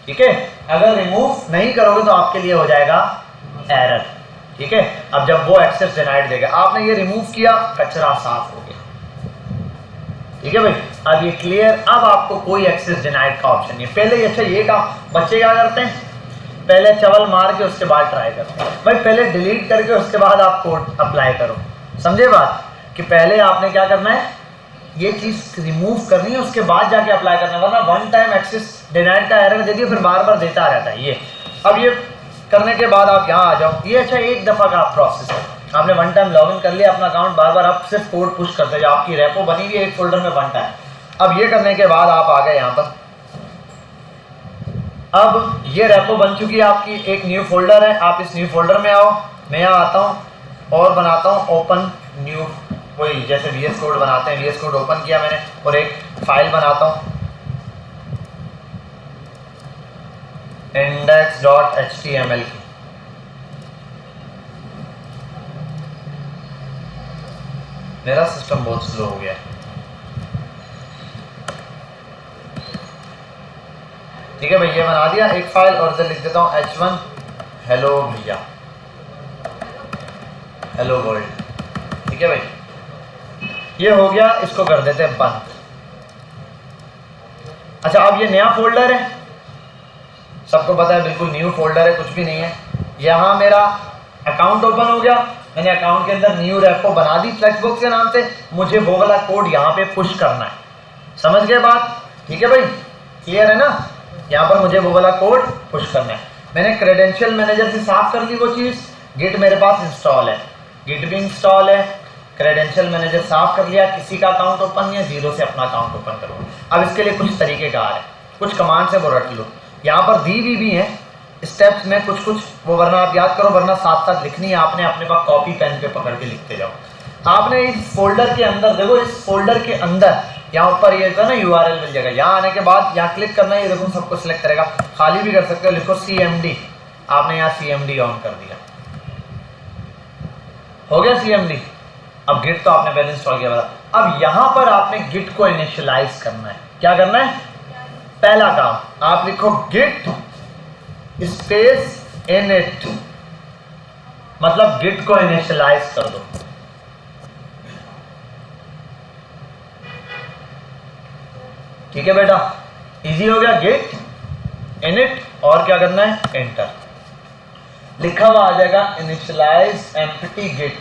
ठीक है, अगर रिमूव नहीं करोगे तो आपके लिए हो जाएगा एरर, ठीक है। अब जब वो एक्सेस डिनाइड देगा, आपने ये रिमूव किया, कचरा साफ हो गया, ठीक है भाई। अब ये क्लियर, अब आपको कोई एक्सेस डिनाइड का ऑप्शन नहीं है। पहले अच्छा ये काम बच्चे क्या करते हैं, पहले चवल मार के उसके बाद ट्राई करते हैं। भाई पहले डिलीट करके उसके बाद आप कोड अप्लाई करो, समझे बात? कि पहले आपने क्या करना है, ये चीज़ रिमूव करनी है, उसके बाद जाके अप्लाई करना है, वरना वन टाइम एक्सेस डिनाइड का एरर दे दिया, फिर बार बार देता रहता है ये। अब ये करने के बाद आप यहाँ आ जाओ, ये अच्छा एक दफ़ा का प्रोसेस है, आपने वन टाइम लॉगिन कर लिया अपना अकाउंट, बार बार आप सिर्फ कोड पुश करते जाओ, आपकी रेपो बनी हुई है एक फोल्डर में वन टाइम। अब ये करने के बाद आप आ गए यहाँ पर, अब ये रेपो बन चुकी है आपकी, एक न्यू फोल्डर है, आप इस न्यू फोल्डर में आओ। मैं यहाँ आता हूँ और बनाता हूँ ओपन न्यू, वही जैसे VS कोड बनाते हैं, VS कोड ओपन किया मैंने और एक फाइल बनाता हूँ index.html की। मेरा सिस्टम बहुत स्लो हो गया है, ठीक है भाई, ये बना दिया एक फाइल और इधर लिख देता हूँ H1 हेलो भैया, हेलो वर्ल्ड, ठीक है भाई, ये हो गया। इसको कर देते हैं बंद। अच्छा, अब ये नया फोल्डर है, सबको पता है बिल्कुल न्यू फोल्डर है, कुछ भी नहीं है। यहाँ मेरा अकाउंट ओपन हो गया, मैंने अकाउंट के अंदर न्यू रेपो बना दी फ्लेक्सबॉक्स के नाम से, मुझे वो वाला कोड यहाँ पे पुश करना है, समझ गए बात? ठीक है भाई, क्लियर है ना? यहाँ पर मुझे वो वाला कोड पुश करना है। मैंने क्रेडेंशियल मैनेजर से साफ कर ली वो चीज़, गिट मेरे पास इंस्टॉल है, गिट भी इंस्टॉल है, क्रेडेंशियल मैनेजर साफ कर लिया, किसी का अकाउंट ओपन नहीं है, जीरो से अपना अकाउंट ओपन करो। अब इसके लिए कुछ तरीक़ेकार है, कुछ कमांड से वो रट लो, यहाँ पर दी हुई भी है स्टेप्स में कुछ वो, वरना आप याद करो, वरना साथ साथ लिखनी है आपने, अपने पास कॉपी पेन पे पकड़ के लिखते जाओ। आपने इस फोल्डर के अंदर देखो, इस फोल्डर के अंदर यहाँ ऊपर ये ना URL मिल जाएगा, यहाँ आने के बाद यहाँ क्लिक करना है, ये देखो सबको सिलेक्ट करेगा, खाली भी कर सकते हो, लिखो CMD, आपने यहाँ CMD ऑन कर दिया, हो गया CMD। अब गिट तो आपने पहले इंस्टॉल किया था, अब यहाँ पर आपने गिट को इनिशियलाइज करना है। क्या करना है? पहला काम आप लिखो गिट स्पेस init, मतलब गिट को इनिशियलाइज कर दो। ठीक है बेटा, इजी हो गया, गिट init और क्या करना है, एंटर, लिखा हुआ आ जाएगा इनिशियलाइज एम्प्टी गिट।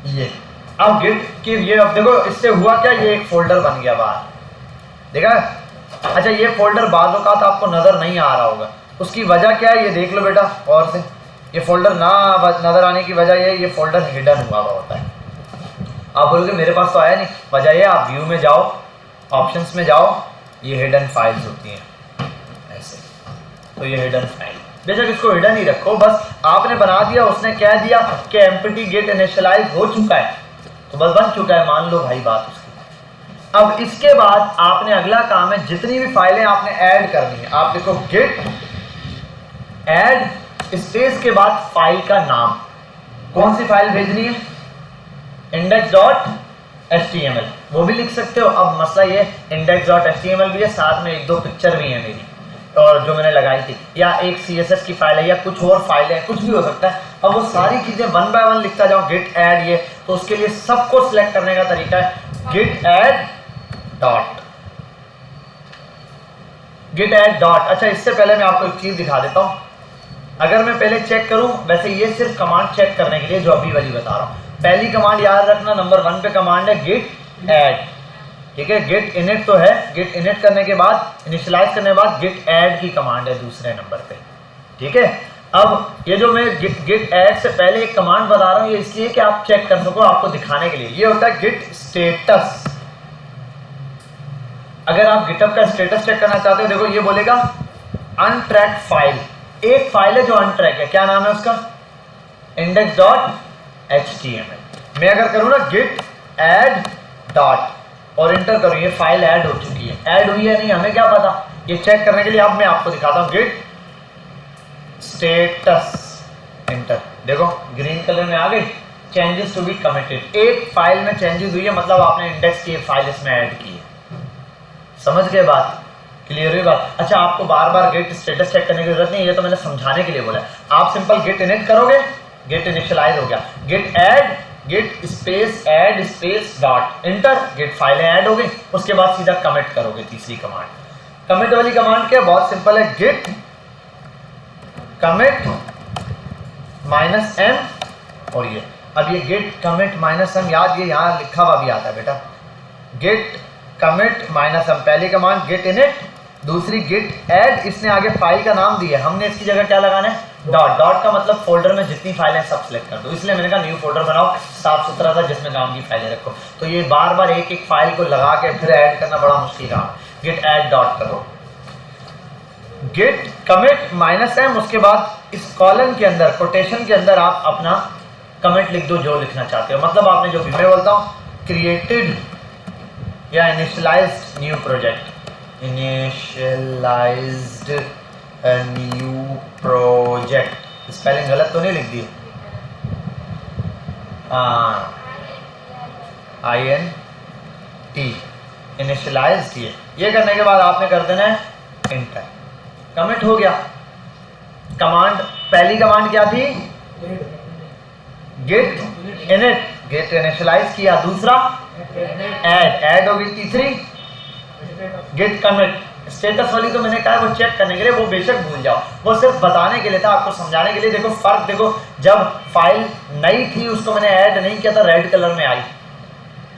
ये अब गिट की ये, अब देखो इससे हुआ क्या, ये एक फोल्डर बन गया बाहर, देखा? अच्छा, ये फोल्डर बाजू का था, आपको नजर नहीं आ रहा होगा, उसकी वजह क्या है ये देख लो बेटा, और से ये फोल्डर ना नजर आने की वजह ये फोल्डर हिडन हुआ होता है। आप बोलोगे मेरे पास तो आया नहीं, वजह ये आप व्यू में जाओ, ऑप्शंस में जाओ, ये हिडन फाइल्स होती हैं ऐसे, तो ये हिडन फाइल, बेशक इसको हिडन ही रखो, बस आपने बना दिया, उसने कह दिया कि एम्प्टी गिट इनिशियलाइज हो चुका है, तो बस बन चुका है, मान लो भाई बात उसकी। अब इसके बाद आपने अगला काम है, जितनी भी फाइलें आपने ऐड करनी है, आप देखो गिट ऐड स्पेस के बाद फाइल का नाम, कौन सी फाइल भेजनी है, index.html, वो भी लिख सकते हो। अब मसला ये index.html भी है, साथ में एक दो पिक्चर भी है मेरी, और जो मैंने लगाई थी, या एक CSS की फाइल है या कुछ और फाइल है, कुछ भी हो सकता है। अब वो सारी चीज़ें वन बाय वन लिखता जाऊँ गिट ऐड ये, तो उसके लिए सबको सिलेक्ट करने का तरीका है git add dot, git add dot. अच्छा, इससे पहले मैं आपको एक चीज़ दिखा देता हूँ। अगर मैं पहले चेक करूँ, वैसे ये सिर्फ कमांड चेक करने के लिए जो अभी वाली बता रहा हूँ। पहली कमांड याद रखना, नंबर 1 पे कमांड है गिट ऐड, ठीक है। गिट इनिट तो है, गिट इनिट करने के बाद, इनिशियलाइज करने के बाद गिट ऐड की कमांड है दूसरे नंबर पे, ठीक है। अब ये जो मैं गिट ऐड से पहले एक कमांड बता रहा हूँ, ये इसलिए कि आप चेक कर सको, आपको दिखाने के लिए। ये होता है गिट स्टेटस। अगर आप गिटहब का स्टेटस चेक करना चाहते हो, देखो ये बोलेगा अनट्रैक्ड फाइल। एक फाइल है जो अनट्रैक है, क्या नाम है उसका? index.html। मैं अगर करूँ ना गिट ऐड डॉट और इंटर करूँ, ये फाइल ऐड हो चुकी है। ऐड हुई है नहीं, हमें क्या पता, ये चेक करने के लिए अब मैं आपको दिखाता हूँ गिट स्टेटस, इंटर। देखो ग्रीन कलर में आ गई, चेंजेस टू बी कमिटेड। एक फाइल में चेंजेस हुई है, मतलब आपने इंडेक्स की फाइल इसमें ऐड की है। समझ गए बात? क्लियर हुई बात? अच्छा, आपको बार बार गेट स्टेटस चेक करने की जरूरत नहीं है, ये तो मैंने समझाने के लिए बोला। आप सिंपल गेट इनिट करोगे, गेट इनिशियलाइज हो गया। Git add, git space add space dot, enter, git फाइलें ऐड हो गई। उसके बाद सीधा कमिट करोगे, तीसरी कमांड। कमिट वाली कमांड क्या, बहुत सिंपल है, गेट कमिट -m। और ये अब ये गेट कमिट -m याद, ये यहाँ लिखा हुआ भी आता है बेटा, गेट कमिट -m पहली कमांड, गेट इनिट, दूसरी गेट ऐड। इसने आगे फाइल का नाम दिया, हमने इसकी जगह क्या लगाना है, डॉट। डॉट का मतलब फोल्डर में जितनी फाइलें सब सिलेक्ट कर दो, इसलिए मैंने कहा न्यू फोल्डर बनाओ, साफ सुथरा सा, जिसमें काम की फाइलें रखो। तो ये बार बार एक एक फाइल को लगा के फिर ऐड करना बड़ा मुश्किल काम। गेट ऐड डॉट करो, गेट कमिट -m, उसके बाद इस कॉलम के अंदर, कोटेशन के अंदर आप अपना कमिट लिख दो, जो लिखना चाहते हो। मतलब आपने जो भी, मैं बोलता हूँ क्रिएटेड या initialised new project, initialised new project. Spelling गलत तो नहीं लिख दी? INT, initialised. ये करने के बाद आपने कर देना है इंटर। कमिट हो गया। कमांड, पहली कमांड क्या थी, गेट इनिट, गेट इनिशियलाइज किया। दूसरा ऐड, ऐड हो गई। तीसरी गेट कमिट। स्टेटस वाली तो मैंने कहा वो चेक करने के लिए, वो बेशक भूल जाओ, वो सिर्फ बताने के लिए था, आपको समझाने के लिए। देखो फर्क देखो, जब फाइल नई थी उसको मैंने ऐड नहीं किया था, रेड कलर में आई।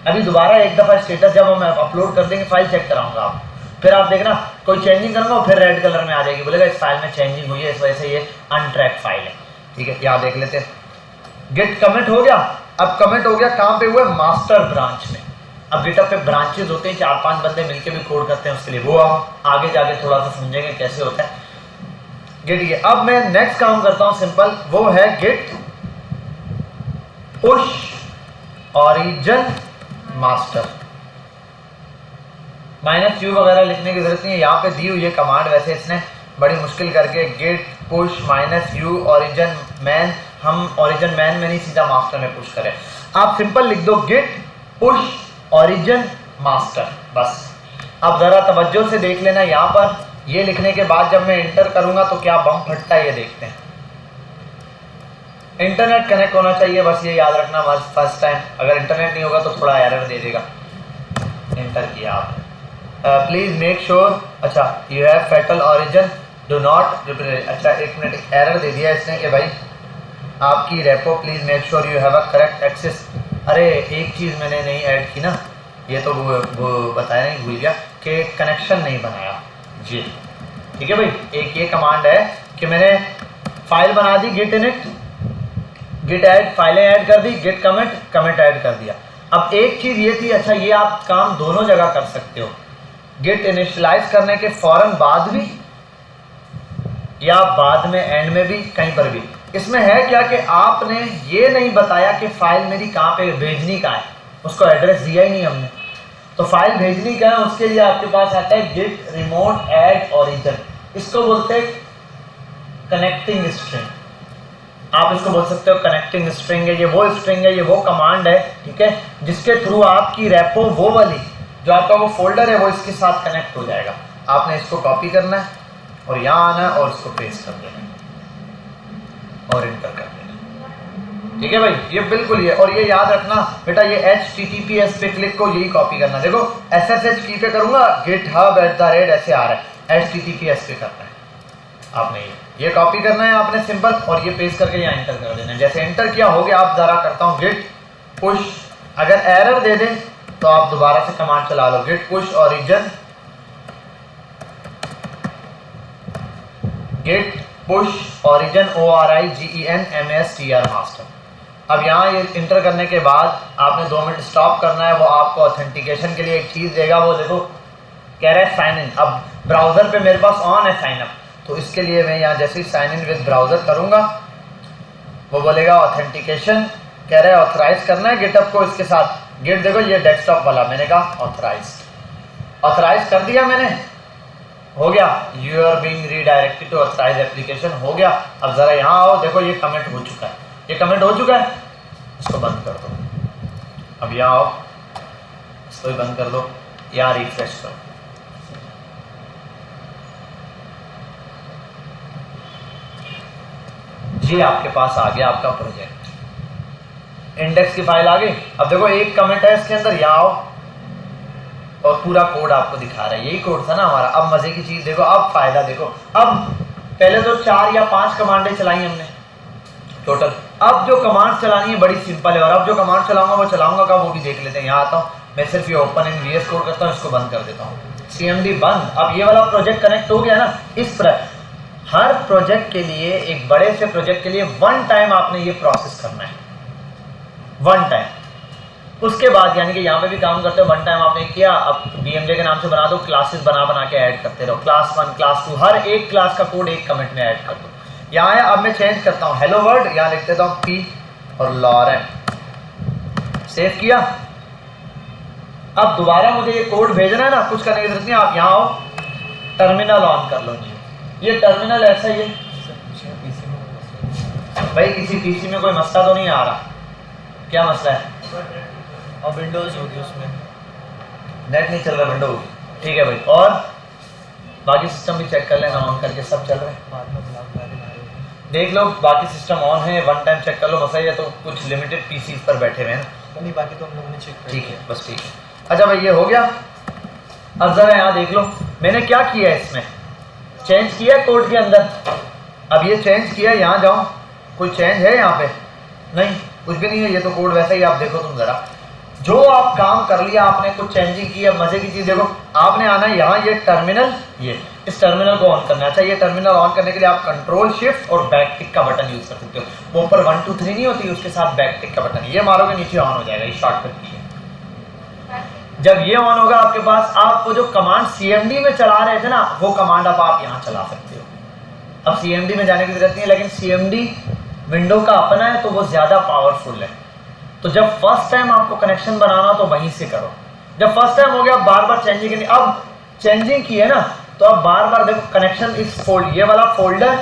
अभी दोबारा एक दफ़ा स्टेटस जब हम अपलोड कर देंगे, फाइल चेक कराऊंगा आप, फिर आप देखना कोई चेंजिंग करूंगा फिर रेड कलर में आ जाएगी, बोलेगा इस फाइल में चेंजिंग हुई है, इस वजह से ये अनट्रैक फाइल है। ठीक है, यहाँ देख लेते हैं। गेट कमिट हो गया। अब कमिट हो गया कहाँ पे हुआ, मास्टर ब्रांच में। अब गिटहब पे ब्रांचेज होते हैं, 4-5 बंदे मिलके भी कोड करते हैं उसके लिए, वो हम आगे जाके थोड़ा सा समझेंगे कैसे होता है। गेट ये, अब मैं नेक्स्ट काम करता हूँ सिंपल, वो है git push origin master. -u वगैरह लिखने की जरूरत नहीं है, यहाँ पे दी हुई है कमांड, वैसे इसने बड़ी मुश्किल करके git push -u origin main, हम ओरिजिन मैन में नहीं सीधा मास्टर में पुश करें। आप सिंपल लिख दो गेट पुश ओरिजिन मास्टर, बस। अब जरा तवज्जो से देख लेना, यहाँ पर ये लिखने के बाद जब मैं इंटर करूंगा तो क्या बम फटता है, ये देखते हैं। इंटरनेट कनेक्ट होना चाहिए, बस ये याद रखना फर्स्ट टाइम। अगर इंटरनेट नहीं होगा तो थोड़ा एरर दे देगा। इंटर किया आपने, प्लीज मेक श्योर, अच्छा you have fatal origin do not, अच्छा एक मिनट, एरर दे दिया इसने कि भाई आपकी repo, please make sure you have a correct access. अरे एक चीज़ मैंने नहीं ऐड की ना, ये तो वो बताया नहीं, भूल गया कि कनेक्शन नहीं बनाया जी। ठीक है भाई, एक ये कमांड है कि मैंने फाइल बना दी, गेट इनिट, गेट ऐड, फाइलें ऐड कर दी, गेट कमिट, कमिट ऐड कर दिया। अब एक चीज़ ये थी, अच्छा ये आप काम दोनों जगह कर सकते हो, गेट इनिशियलाइज करने के फौरन बाद भी या बाद में एंड में भी, कहीं पर भी। इसमें है क्या कि आपने ये नहीं बताया कि फाइल मेरी कहाँ पे भेजनी कहाँ है, उसको एड्रेस दिया ही नहीं हमने। तो फाइल भेजनी कहाँ है, उसके लिए आपके पास आता है गेट रिमोट ऐड ओरिजिन। इसको बोलते हैं कनेक्टिंग स्ट्रिंग, आप इसको बोल सकते हो कनेक्टिंग स्ट्रिंग है, ये वो स्ट्रिंग है, ये वो कमांड है, ठीक है, जिसके थ्रू आपकी रेपो, वो वाली जो आपका वो फोल्डर है, वो इसके साथ कनेक्ट हो जाएगा। आपने इसको कॉपी करना है और यहाँ आना है और इसको पेस्ट कर देना और इंटर कर देना। ठीक है भाई, ये बिल्कुल ये, और ये याद रखना बेटा, ये HTTPS पे क्लिक को यही कॉपी करना। देखो SSH की पे करूंगा GitHub @ ऐसे आ रहा है, HTTPS पे करना है आपने, ये कॉपी करना है आपने सिंपल, और ये पेस्ट करके यहाँ इंटर कर देना है। जैसे इंटर किया हो गया, आप जरा करता हूँ git push, अगर एरर दे दे तो आप दोबारा से कमांड चला लो git push origin, git push origin ORIGEN master। अब यहाँ ये इंटर करने के बाद आपने 2 मिनट स्टॉप करना है, वो आपको ऑथेंटिकेशन के लिए एक चीज़ देगा, वो देखो कह रहा है साइन इन। अब ब्राउज़र पे मेरे पास ऑन है साइन अप, तो इसके लिए मैं यहाँ जैसे ही साइन इन विद ब्राउज़र करूँगा, वो बोलेगा ऑथेंटिकेशन, कह रहा है ऑथराइज करना है गिटहब को इसके साथ। गिट देखो ये डेस्कटॉप वाला, मैंने कहा ऑथराइज कर दिया मैंने, हो गया, you are being redirected to authorise application, हो गया। अब ज़रा यहाँ आओ, देखो ये कमेंट हो चुका है, ये कमेंट हो चुका है, इसको बंद कर दो। अब यहाँ आओ, इसको भी बंद कर दो, यहाँ रिफ्रेश करो। ये आपके पास आ गया आपका प्रोजेक्ट, इंडेक्स की फाइल आ गई। अब देखो एक कमेंट है इसके अंदर, यहाँ आओ और पूरा कोड आपको दिखा रहा है, यही कोड था ना हमारा। अब मजे की चीज देखो, अब फायदा देखो, अब पहले तो 4 या 5 कमांडें चलाई हमने टोटल, अब जो कमांड चलानी है बड़ी सिंपल है, और अब जो कमांड चलाऊंगा वो चलाऊंगा का वो भी देख लेते हैं। यहाँ आता हूँ मैं, सिर्फ ये ओपन इन VS कोड करता हूँ, इसको बंद कर देता हूँ, CMD बंद। अब ये वाला प्रोजेक्ट कनेक्ट हो गया ना। इस पर हर प्रोजेक्ट के लिए, एक बड़े से प्रोजेक्ट के लिए 1 टाइम आपने ये प्रोसेस करना है, 1 टाइम। उसके बाद यानी कि यहाँ पे भी काम करते हो, 1 टाइम आपने किया, अब BMJ के नाम से बना दो, क्लासेस बना के ऐड करते रहो, क्लास 1 क्लास 2, हर एक क्लास का कोड एक कमेंट में ऐड कर दो। यहाँ है, अब मैं चेंज करता हूँ हेलो वर्ल्ड, यहाँ लिख देता हूँ P और लॉरेन, सेव किया। अब दोबारा मुझे ये कोड भेजना है ना, कुछ करने की जरूरत नहीं, आप यहाँ आओ, टर्मिनल ऑन कर लो। ये टर्मिनल ऐसा ही है भाई, किसी पीसी में कोई मसला तो नहीं आ रहा? क्या मसला है? और विंडोज होगी उसमें, नेट नहीं चल रहा, विंडो होगी, ठीक है भाई। और बाकी सिस्टम भी चेक कर लेना, ऑन करके सब चल रहा है, देख लो बाकी सिस्टम ऑन है, 1 टाइम चेक कर लो। मसला ये तो कुछ लिमिटेड पीसीज पर बैठे हुए हैं ना, नहीं बाकी तो हम लोगों ने चेक कर, ठीक है बस, ठीक है। अच्छा भाई ये हो गया। अब जरा यहाँ देख लो मैंने क्या किया है, इसमें चेंज किया है कोड के अंदर। अब ये चेंज किया, यहाँ जाओ, कोई चेंज है यहाँ पे? नहीं, कुछ भी नहीं है, ये तो कोड वैसा ही। आप देखो तुम जरा, जो आप काम कर लिया आपने, कुछ चेंजिंग की। अब मजे की चीज देखो, आपने आना है यहाँ, ये टर्मिनल, ये इस टर्मिनल को ऑन करना है। अच्छा, ये टर्मिनल ऑन करने के लिए आप कंट्रोल शिफ्ट और बैक टिक का बटन यूज कर सकते हो। वो ऊपर 1 2 3 नहीं होती, उसके साथ बैक टिक का बटन, ये मारोगे नीचे ऑन हो जाएगा, ये शॉर्टकट की है। जब ये ऑन होगा आपके पास, आप वो जो कमांड CMD में चला रहे थे ना, वो कमांड अब आप यहाँ चला सकते हो। अब CMD में जाने की जरूरत नहीं है, लेकिन CMD विंडो का अपना है तो वो ज़्यादा पावरफुल है। तो जब फर्स्ट टाइम आपको कनेक्शन बनाना तो वहीं से करो। जब फर्स्ट टाइम हो गया, बार बार चेंजिंग नहीं, अब चेंजिंग की है ना, तो अब बार बार देखो कनेक्शन इस फोल्ड, ये वाला फोल्डर,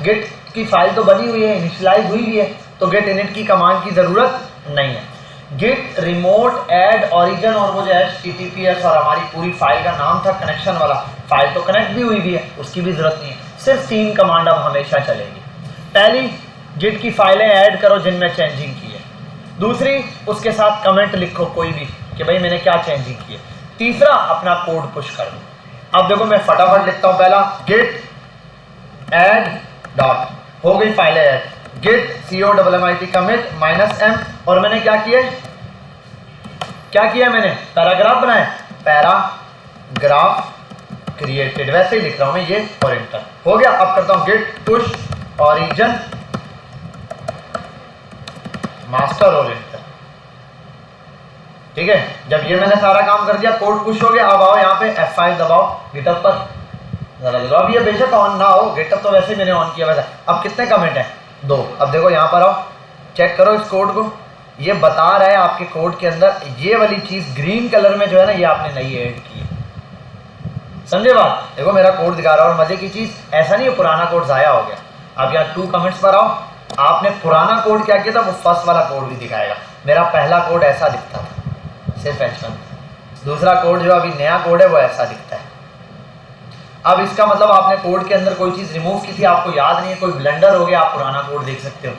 गिट की फाइल तो बनी हुई है, इनिशियलाइज हुई भी है, तो गेट इनिट की कमांड की ज़रूरत नहीं है। गिट रिमोट ऐड ऑरिजिन और वो जो HTTPS और हमारी पूरी फाइल का नाम था कनेक्शन वाला, फाइल तो कनेक्ट भी हुई भी है, उसकी भी ज़रूरत नहीं है। सिर्फ 3 कमांड अब हमेशा चलेगी। पहली, गिट की फाइलें ऐड करो जिनमें चेंजिंग की है। दूसरी, उसके साथ कमेंट लिखो कोई भी कि भाई मैंने क्या चेंजिंग की है। तीसरा, अपना कोड पुश कर दो। अब देखो मैं फटाफट लिखता हूँ, पहला गिट ऐड डॉट, हो गई फाइलें add, git COMMIT commit -m, और मैंने क्या किया मैंने पैराग्राफ बनाया, पैराग्राफ क्रिएटेड, वैसे ही लिख रहा हूं मैं ये, और एंटर हो गया। अब करता हूं गिट पुश ऑरिजिन मास्टर और एंटर, ठीक है। जब ये मैंने सारा काम कर दिया, कोड पुश हो गया। अब आओ यहाँ पे F5 दबाओ गिटहब पर, जरा देखो। अब ये बेशक ऑन ना हो, गिटहब तो वैसे ही मैंने ऑन किया वैसा। अब कितने कमेंट है? 2। अब देखो यहाँ पर आओ, चेक करो इस कोड को, ये बता रहा है आपके कोड के अंदर ये वाली चीज़ ग्रीन कलर में जो है ना, ये आपने नई ऐड की है। समझे बात? देखो मेरा कोड दिखा रहा है, और मजे की चीज़ ऐसा नहीं है पुराना कोड ज़ाया हो गया। अब यहाँ 2 कमेंट्स पर आओ, आपने पुराना कोड क्या किया था वो फर्स्ट वाला कोड भी दिखाएगा। मेरा पहला कोड ऐसा दिखता था, सिर्फ H1। दूसरा कोड जो अभी नया कोड है वो ऐसा दिखता है। अब इसका मतलब आपने कोड के अंदर कोई चीज़ रिमूव की थी, आपको याद नहीं है, कोई ब्लंडर हो गया, आप पुराना कोड देख सकते हो,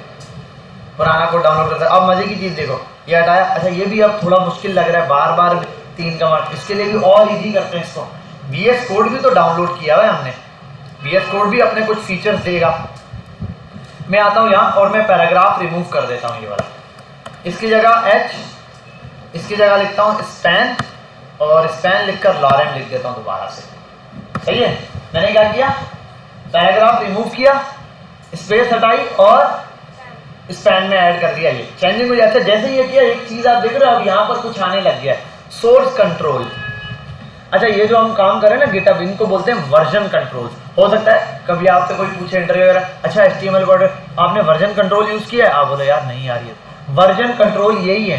पुराना कोड डाउनलोड कर सकते हो। अब मजे की चीज़ देखो, ये हटाया। अच्छा ये भी अब थोड़ा मुश्किल लग रहा है, बार बार 3 कमांड, इसके लिए भी और इजी करते हैं इसको। VS कोड भी तो डाउनलोड किया हुआ है हमने, VS कोड भी अपने कुछ फीचर्स देगा। मैं आता हूँ यहाँ और मैं पैराग्राफ रिमूव कर देता हूँ, ये वाला, इसकी जगह H, इसकी जगह लिखता हूँ स्पैन, और स्पैन लिखकर लॉरेम लिख देता हूँ दोबारा से। सही है, मैंने क्या किया, पैराग्राफ रिमूव किया, स्पेस हटाई और स्पैन में ऐड कर दिया। ये चेंजिंग हो जाता है। जैसे ये किया, एक चीज आप देख रहे हो, अब यहाँ पर कुछ आने लग गया है, सोर्स कंट्रोल। अच्छा ये जो हम काम कर रहे हैं ना गिटहब, इनको बोलते हैं वर्जन कंट्रोल। हो सकता है कभी आपसे कोई पूछे इंटरव्यू वगैरह, अच्छा HTML कोड आपने वर्जन कंट्रोल यूज किया है, आप बोले यार नहीं यार, ये वर्जन कंट्रोल यही है,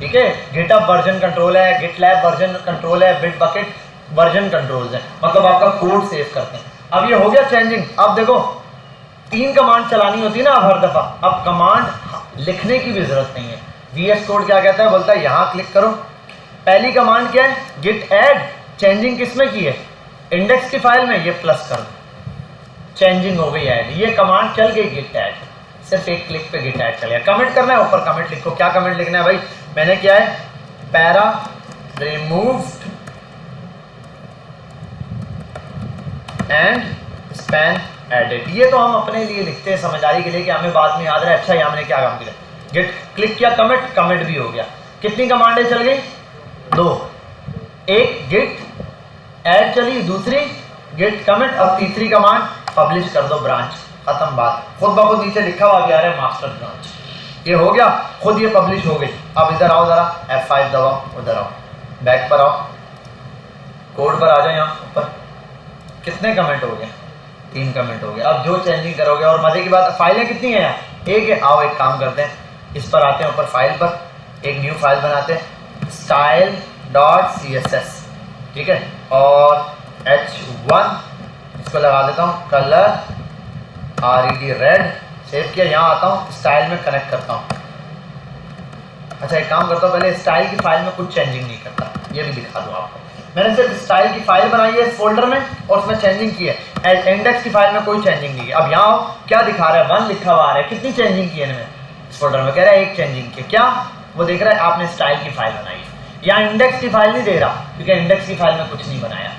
ठीक है। गिटहब वर्जन कंट्रोल है, गिटलैब वर्जन कंट्रोल है, बिटबकेट वर्जन कंट्रोल्स है, मतलब आपका कोड सेव करते हैं। अब ये हो गया चेंजिंग। अब देखो 3 कमांड चलानी होती है ना अब हर दफा, अब कमांड लिखने की भी जरूरत नहीं है। VS कोड क्या कहता है, बोलता है यहाँ क्लिक करो, पहली कमांड क्या है, गिट ऐड, चेंजिंग किसमें की है, इंडेक्स की फाइल में, ये प्लस कर दो, चेंजिंग हो गई ऐड, ये कमांड चल गई गिट ऐड, सिर्फ एक क्लिक पे गिट ऐड चल गया। कमेंट करना है, ऊपर कमेंट लिखो, क्या कमेंट लिखना है भाई, मैंने क्या है, para removed and span edit. ये तो हम अपने लिए लिखते हैं समझदारी के लिए कि हमें बाद में याद रहे, अच्छा यहाँ मैंने क्या काम किया, गिट क्लिक किया, कमिट, कमिट भी हो गया। कितनी कमांडें चल गई, 2, एक गिट ऐड चली, दूसरी गिट कमिट, अब तीसरी कमांड पब्लिश कर दो ब्रांच, खत्म बात। खुद ब खुद नीचे लिखा हुआ भी आ रहा है मास्टर ब्रांच, ये हो गया, खुद ये पब्लिश हो गई। अब इधर आओ जरा, F5 दबाओ, उधर आओ, बैक पर आओ, कोड पर आ जाओ, यहाँ ऊपर कितने कमेंट हो गए, 3 कमेंट हो गए। अब जो चेंजिंग करोगे, और मजे की बात, फाइलें कितनी है यहाँ, एक है। आओ एक काम करते हैं, इस पर आते हैं, ऊपर फाइल पर एक न्यू फाइल बनाते हैं, style.css, ठीक है, और H1 इसको लगा देता हूँ, कलर RED रेड, सेव किया। यहाँ आता हूँ, स्टाइल में कनेक्ट करता हूँ। अच्छा एक काम करता हूँ, पहले स्टाइल की फाइल में कुछ चेंजिंग नहीं करता, ये भी दिखा दूँ आपको। मैंने सिर्फ स्टाइल की फाइल बनाई है इस फोल्डर में, और उसमें चेंजिंग की है, इंडेक्स की फाइल में कोई चेंजिंग नहीं है। अब यहाँ क्या दिखा रहा है, 1 लिखा हुआ आ रहा है, कितनी चेंजिंग की है मैंने इस फोल्डर में, कह रहा है 1 चेंजिंग की, क्या वो देख रहा है आपने स्टाइल की फाइल बनाई है। यहाँ इंडेक्स की फाइल नहीं दे रहा, क्योंकि इंडेक्स की फाइल में कुछ नहीं बनाया।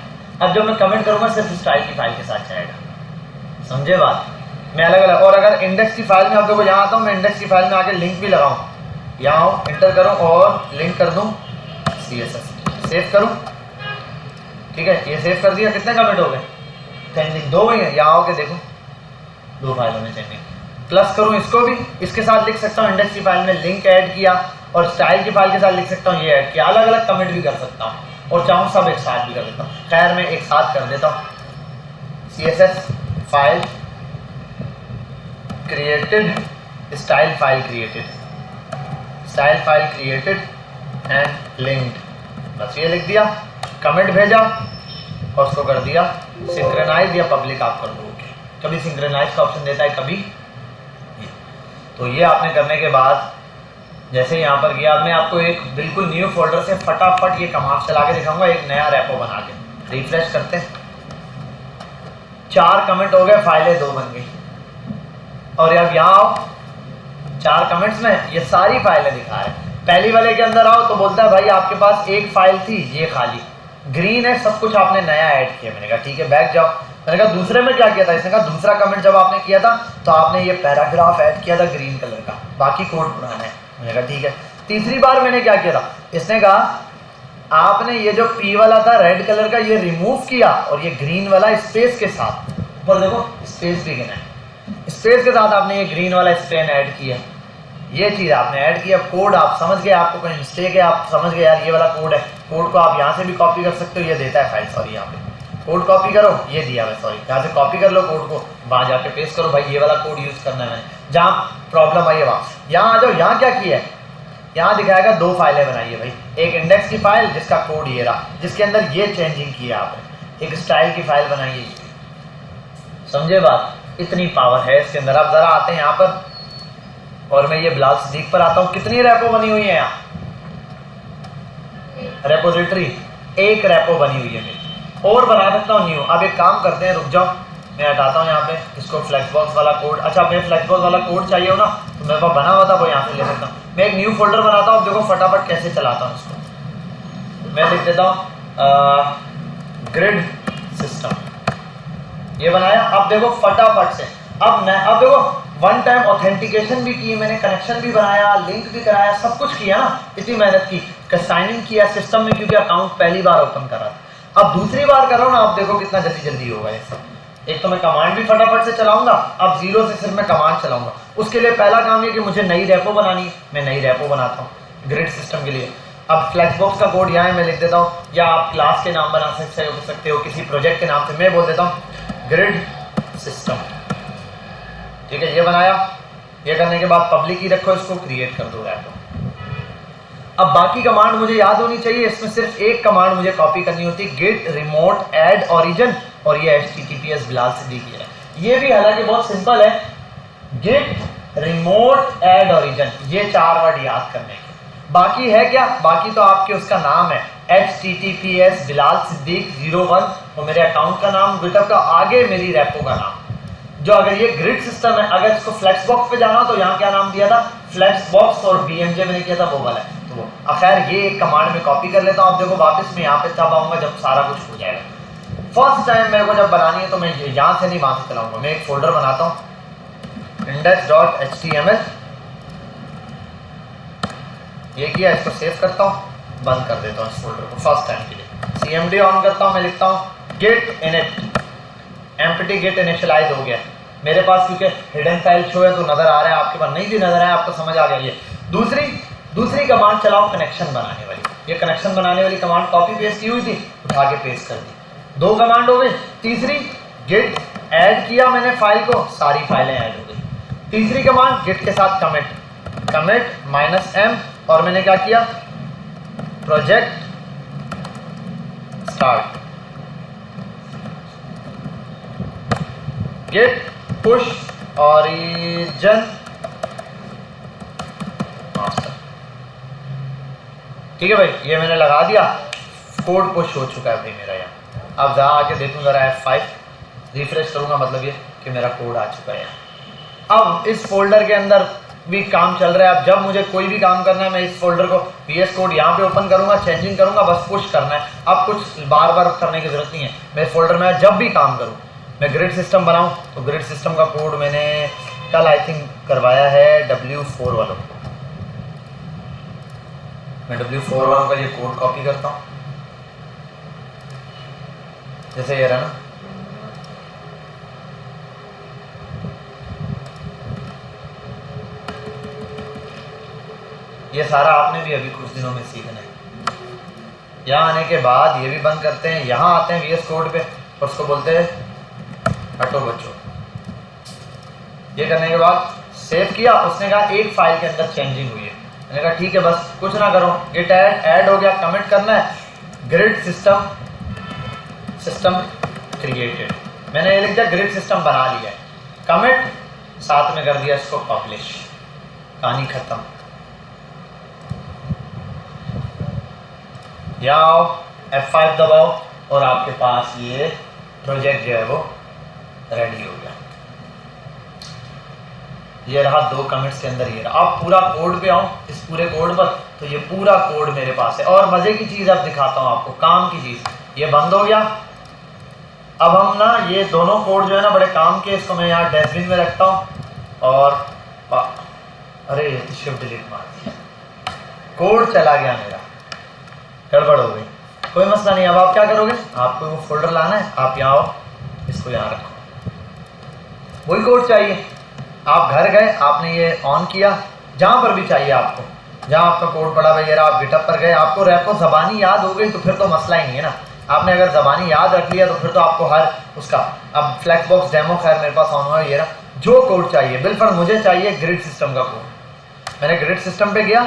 अब जब मैं कमेंट करूँगा सिर्फ स्टाइल की फाइल के साथ जाएगा, समझे बात, मैं अलग अलग। और अगर इंडेक्स की फाइल में, अब देखो यहाँ आता हूँ, मैं इंडेक्स की फाइल में आके लिंक भी लगाऊँ, यहाँ आऊँ, इंटर करूँ और लिंक कर दूँ CSS, सेव करूँ, ठीक है, ये सेव कर दिया। कितने कमेंट हो गए, चेंजिंग 2 हुई है। यहाँ आओ के देखो 2 फाइलों में चेंजिंग, प्लस करूँ इसको भी, इसके साथ लिख सकता हूँ, इंडेक्स की फाइल में लिंक ऐड किया, और स्टाइल की फाइल के साथ लिख सकता हूँ ये ऐड किया, अलग अलग कमेंट भी कर सकता हूँ, और चाहूँ सब एक साथ भी कर देता हूँ। खैर मैं एक साथ कर देता हूँ, CSS file created, style file created, style file created and linked, बस ये लिख दिया, कमेंट भेजा और उसको कर दिया सिंक्रोनाइज या पब्लिक आप कर दोगे। कभी सिंक्रोनाइज का ऑप्शन देता है, कभी ये। तो ये आपने करने के बाद जैसे यहाँ पर गया, मैं आपको एक बिल्कुल न्यू फोल्डर से फटाफट ये कमांड चला के दिखाऊंगा, एक नया रेपो बना के। रिफ्रेश करते हैं, 4 कमेंट हो गए, फाइलें 2 बन गई। और अब यहाँ आओ, 4 कमेंट्स में ये सारी फाइलें दिखा रहे हैं। पहली वाले के अंदर आओ तो बोलता है भाई आपके पास एक फाइल थी, ये खाली ग्रीन है, सब कुछ आपने नया ऐड किया। मैंने कहा ठीक है, बैक जाओ। मैंने कहा दूसरे में क्या किया था, इसने कहा दूसरा कमेंट जब आपने किया था तो आपने ये पैराग्राफ ऐड किया था ग्रीन कलर का, बाकी कोड पुराना है। मैंने कहा ठीक है। तीसरी बार मैंने क्या किया था, इसने कहा आपने ये जो P वाला था रेड कलर का, ये रिमूव किया और ये ग्रीन वाला स्पेस के साथ, ऊपर देखो स्पेस भी गिना है, स्पेस के साथ आपने ये ग्रीन वाला स्पेन ऐड किया। ये चीज़ आपने ऐड किया, कोड आप समझ गए, आपको कोई मिस्टेक है, आप समझ गए यार ये वाला कोड है। कोड को आप यहाँ से भी कॉपी कर सकते हो, ये देता है फाइल, सॉरी यहाँ पे कोड कॉपी करो, ये दिया है सॉरी, यहाँ से कॉपी कर लो कोड को, वहाँ जाके पेस्ट करो, भाई ये वाला कोड यूज़ करना है मैंने, जहाँ प्रॉब्लम आई है वहाँ। यहाँ आ जाओ, यहाँ क्या किया है, यहाँ दिखाएगा 2 फाइलें बनाई है भाई, एक इंडेक्स की फाइल जिसका कोड ये रहा, जिसके अंदर ये चेंजिंग किया आपने, एक स्टाइल की फाइल बनाई है, समझे बात, इतनी पावर है इसके अंदर। अब जरा आते हैं यहाँ पर और मैं ये ब्लॉग सिद्दीक पर आता हूँ। कितनी रेपो बनी हुई है यहाँ, रेपोजिटरी 1 रेपो बनी हुई है मेरी, और बना सकता हूँ न्यू। अब एक काम करते हैं, रुक जाओ, मैं हटाता हूँ यहाँ पे इसको, फ्लेक्सबॉक्स वाला कोड। अच्छा, मैं फ्लेक्सबॉक्स वाला कोड चाहिए हो ना, तो मेरे पास बना हुआ था, वो यहाँ से ले सकता हूँ। मैं एक न्यू फोल्डर बनाता हूँ, देखो फटाफट कैसे चलाता हूँ इसको। मैं लिख देता हूँ ग्रिड सिस्टम, ये बनाया। अब देखो फटाफट से, अब देखो वन टाइम ऑथेंटिकेशन भी की मैंने, कनेक्शन भी बनाया, लिंक भी कराया, सब कुछ किया ना, इतनी मेहनत की, साइन इन किया सिस्टम में, क्योंकि अकाउंट पहली बार ओपन कर रहा था। अब दूसरी बार कर रहा हूँ ना, अब देखो कितना जल्दी होगा ये सब। एक तो मैं कमांड भी फटाफट से चलाऊंगा, अब जीरो से सिर्फ मैं कमांड चलाऊंगा। उसके लिए पहला काम ये कि मुझे नई रेपो बनानी है, मैं नई रेपो बनाता हूँ ग्रिड सिस्टम के लिए। अब फ्लेक्सबॉक्स का कोड यहाँ है, मैं लिख देता हूँ, या आप क्लास के नाम बना सकते हो, किसी प्रोजेक्ट के नाम से। मैं बोल देता हूँ ग्रिड सिस्टम, ठीक है, ये बनाया। ये करने के बाद पब्लिक ही रखो, इसको क्रिएट कर दो रेपो। अब बाकी कमांड मुझे याद होनी चाहिए, इसमें सिर्फ एक कमांड मुझे कॉपी करनी होती है, गेट रिमोट ऐड ओरिजिन, और ये HTTPS बिलाल सिद्दीकी है। ये भी हालांकि बहुत सिंपल है, गेट रिमोट ऐड ओरिजिन, ये 4 वर्ड याद करने के। बाकी है क्या, बाकी तो आपके उसका नाम है HTTPS बिलाल सिद्दीक 01, और मेरे अकाउंट का नाम, गिटहब का, आगे मेरी रेपो का नाम। जो अगर ये ग्रिड सिस्टम है, अगर इसको फ्लेक्सबॉक्स पे जाना तो यहाँ क्या नाम दिया था, फ्लेक्सबॉक्स, और BMJ मैंने किया था वो वाला है। तो वो खैर ये एक कमांड में कॉपी कर लेता हूँ। अब देखो वापस मैं यहाँ पे तब आऊँगा जब सारा कुछ हो जाएगा। फर्स्ट टाइम मेरे को जब बनानी है तो मैं यहाँ से नहीं, वहाँ से चलाऊँगा। मैं एक फोल्डर बनाता हूँ index.html, ये किया, इसको सेव करता हूँ, बंद कर देता हूँ इस फोल्डर को फर्स्ट टाइम के लिए। CMD ऑन करता हूँ, मैं लिखता हूँ git init, empty git initialise हो गया मेरे पास, क्योंकि हिडन फाइल शो है तो नजर आ रहा है, आपके पास नहीं भी नजर आया आपको समझ आ गया। ये दूसरी कमांड चलाओ, कनेक्शन बनाने वाली। ये कनेक्शन बनाने वाली कमांड कॉपी पेस्ट की हुई थी, उठा के पेस्ट कर दी। 2 कमांड हो गई। तीसरी गेट ऐड किया मैंने फाइल को, सारी फाइलें ऐड हो गई। तीसरी कमांड गेट के साथ कमिट -m, और मैंने क्या किया, project start, git push origin master, ठीक है भाई, ये मैंने लगा दिया। कोड पुश हो चुका है भाई मेरा यहाँ। अब जहाँ आके देखूँ जरा F5 रिफ्रेश करूँगा, मतलब ये कि मेरा कोड आ चुका है यहाँ। अब इस फोल्डर के अंदर भी काम चल रहा है। अब जब मुझे कोई भी काम करना है, मैं इस फोल्डर को VS कोड यहाँ पे ओपन करूँगा, चेंजिंग करूँगा, बस पुश करना है। अब कुछ बार बार करने की जरूरत नहीं है। मैं इस फोल्डर में जब भी काम करूँ, मैं ग्रिड सिस्टम बनाऊँ, तो ग्रिड सिस्टम का कोड मैंने कल आई थिंक करवाया है W4 वालों को। मैं W4 वालों का ये कोड कॉपी करता हूँ, जैसे ये रहा ना, ये सारा आपने भी अभी कुछ दिनों में सीखना है। यहाँ आने के बाद ये भी बंद करते हैं, यहाँ आते हैं VS कोड पे और उसको बोलते हैं हटो बच्चों। ये करने के बाद सेव किया, उसने कहा एक फाइल के अंदर चेंजिंग हुई है। मैंने कहा ठीक है, बस कुछ ना करो, गेट ऐड हो गया, कमिट करना है, ग्रिड सिस्टम क्रिएटेड, मैंने ये लिख दिया ग्रिड सिस्टम बना लिया है, कमिट, साथ में कर दिया इसको पब्लिश, कहानी खत्म। यहाँ आओ, F5 दबाओ और आपके पास ये प्रोजेक्ट जो है वो रेडी हो गया। ये रहा 2 कमिट्स के अंदर, ये रहा। अब पूरा कोड पे आऊँ, इस पूरे कोड पर, तो ये पूरा कोड मेरे पास है। और मज़े की चीज़ अब दिखाता हूँ आपको, काम की चीज़। ये बंद हो गया। अब हम ना ये दोनों कोड जो है ना बड़े काम के, इसको मैं यहाँ डस्टबिन में रखता हूँ। और अरे ये तो शिफ्ट डिलीट मार दिया, कोड चला गया मेरा, गड़बड़ हो गई। कोई मसला नहीं। अब आप क्या करोगे, आपको वो फोल्डर लाना है, आप यहाँ आओ, इसको यहाँ रखो, वही कोड चाहिए। आप घर गए, आपने ये ऑन किया, जहाँ पर भी चाहिए आपको, जहाँ आपका कोड पड़ा वगैरह, आप गिटहब पर गए, आपको रेपो ज़बानी याद हो गई तो फिर तो मसला ही नहीं है ना। आपने अगर ज़बानी याद रख लिया तो फिर तो आपको हर उसका, अब फ्लेक्सबॉक्स डेमो खैर मेरे पास ऑन हुआ है, ये रहा। जो कोड चाहिए बिल्कुल मुझे चाहिए ग्रिड सिस्टम का कोड। मैंने ग्रिड सिस्टम पे गया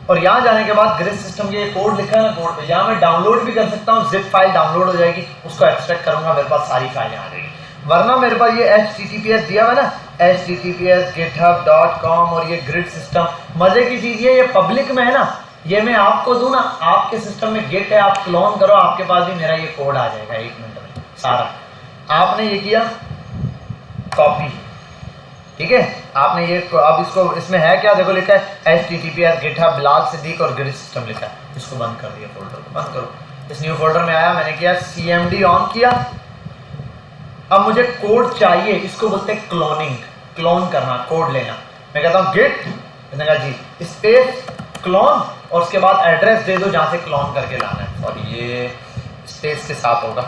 और यहाँ जाने के बाद ग्रिड सिस्टम के कोड लिखा है ना, कोड पे यहाँ मैं डाउनलोड भी कर सकता हूँ, जिप फाइल डाउनलोड हो जाएगी, उसको एक्सट्रैक्ट करूँगा, मेरे पास सारी फाइलें आ जाएगी। वरना मेरे पास ये HTTPS दिया हुआ है ना, HTTPS github.com, और ये ग्रिड सिस्टम। मज़े की चीज़ ये पब्लिक में है ना, ये मैं आपको दूं ना, आपके सिस्टम में गिट है, आप क्लोन करो, आपके पास भी मेरा ये कोड आ जाएगा 1 मिनट में सारा। आपने ये किया कॉपी, ठीक है, आपने ये अब इसको, इसमें है क्या देखो, लिखा है https GitHub बिलाल सिद्दीक और गिट सिस्टम लिखा है। इसको बंद कर दिया, फोल्डर को बंद करो। इस न्यू फोल्डर में आया, मैंने किया cmd ऑन किया। अब मुझे कोड चाहिए, इसको बोलते हैं क्लोनिंग, क्लोन करना, कोड लेना। मैं कहता हूँ गिट, मैंने कहा जी स्पेस क्लोन और उसके बाद एड्रेस दे दो जहाँ से क्लोन करके लाना है, और ये स्पेस के साथ होगा,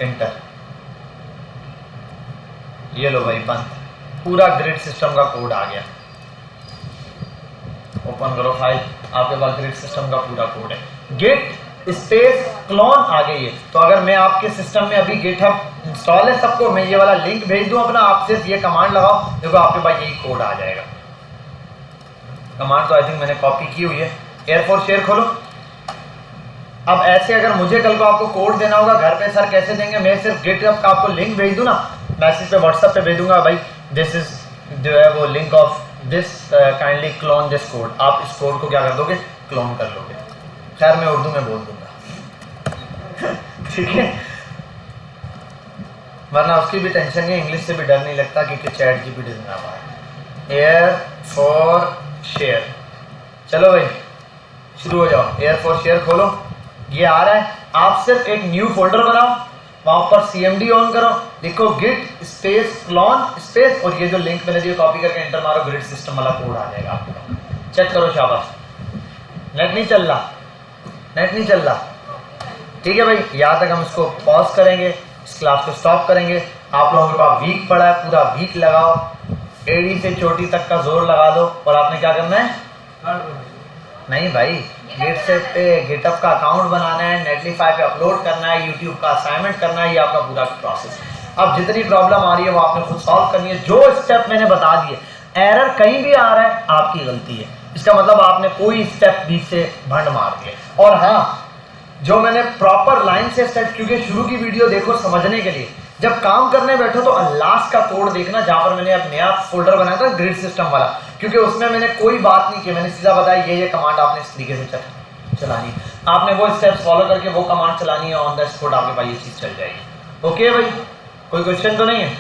एंटर। ये लो भाई बंद, पूरा ग्रिड सिस्टम का कोड आ गया। ओपन करो फाइल, आपके पास ग्रिड सिस्टम का पूरा कोड है। गिट स्पेस क्लोन आ गई है। तो अगर मैं आपके सिस्टम में अभी गिटहब इंस्टॉल है सबको, मैं ये वाला लिंक भेज दूं अपना, आप सिर्फ ये कमांड लगाओ, देखो आपके पास यही कोड आ जाएगा। कमांड तो आई थिंक मैंने कॉपी की हुई है। एयरफोर्स शेयर खोलो। अब ऐसे अगर मुझे कल को आपको कोड देना होगा घर पे, सर कैसे देंगे, मैं सिर्फ गिटहब का आपको लिंक भेज दूं ना, मैसेज पे व्हाट्सएप पे भेज दूंगा, भाई दिस इज जो है वो link of this, kindly clone this code. आप इस कोड को क्या कर दोगे, क्लोन कर लोगे। खैर मैं उर्दू में बोल दूंगा ठीक है, वरना उसकी भी टेंशन नहीं, इंग्लिश से भी डर नहीं लगता क्योंकि चैट जीपीटी से नाम आया। एयर फॉर शेयर, चलो भाई शुरू हो जाओ। एयर फॉर शेयर खोलो, ये आ रहा है। आप सिर्फ एक न्यू फोल्डर बनाओ, वहां पर cmd ऑन करो, लिखो गिट स्पेस क्लोन स्पेस, और ये जो लिंक मैंने दिया कॉपी करके एंटर मारो, ग्रिड सिस्टम वाला कोड आ जाएगा आपको। चेक करो, शाबाश। नेट नहीं चल रहा, नेट नहीं चल रहा, ठीक है भाई। यहाँ तक हम इसको पॉज करेंगे, इस क्लास को स्टॉप करेंगे। आप लोगों के पास वीक पड़ा है, पूरा वीक लगाओ, एडी से चोटी तक का जोर लगा दो। और आपने क्या करना है, नहीं भाई, गिट से पे गिटहब का अकाउंट बनाना है, नेटलीफाई पे अपलोड करना है, यूट्यूब का असाइनमेंट करना है, ये आपका पूरा प्रोसेस। अब जितनी प्रॉब्लम आ रही है वो आपने खुद सॉल्व करनी है। जो स्टेप मैंने बता दिए, एरर कहीं भी आ रहा है आपकी गलती है, इसका मतलब आपने कोई स्टेप बीच से भंड मार दिया। और हाँ, जो मैंने प्रॉपर लाइन से स्टेप, क्योंकि शुरू की वीडियो देखो समझने के लिए, जब काम करने बैठो तो लास्ट का कोड देखना जहां पर मैंने अब नया फोल्डर बनाया था ग्रिड सिस्टम वाला, क्योंकि उसमें मैंने कोई बात नहीं की, मैंने सीधा बताया ये कमांड आपने इस तरीके से चलानी है, आपने वो स्टेप्स फॉलो करके वो कमांड चलानी है, ऑन द स्पॉट आपके पास ये चीज चल जाएगी। ओके भाई, कोई क्वेश्चन तो नहीं है?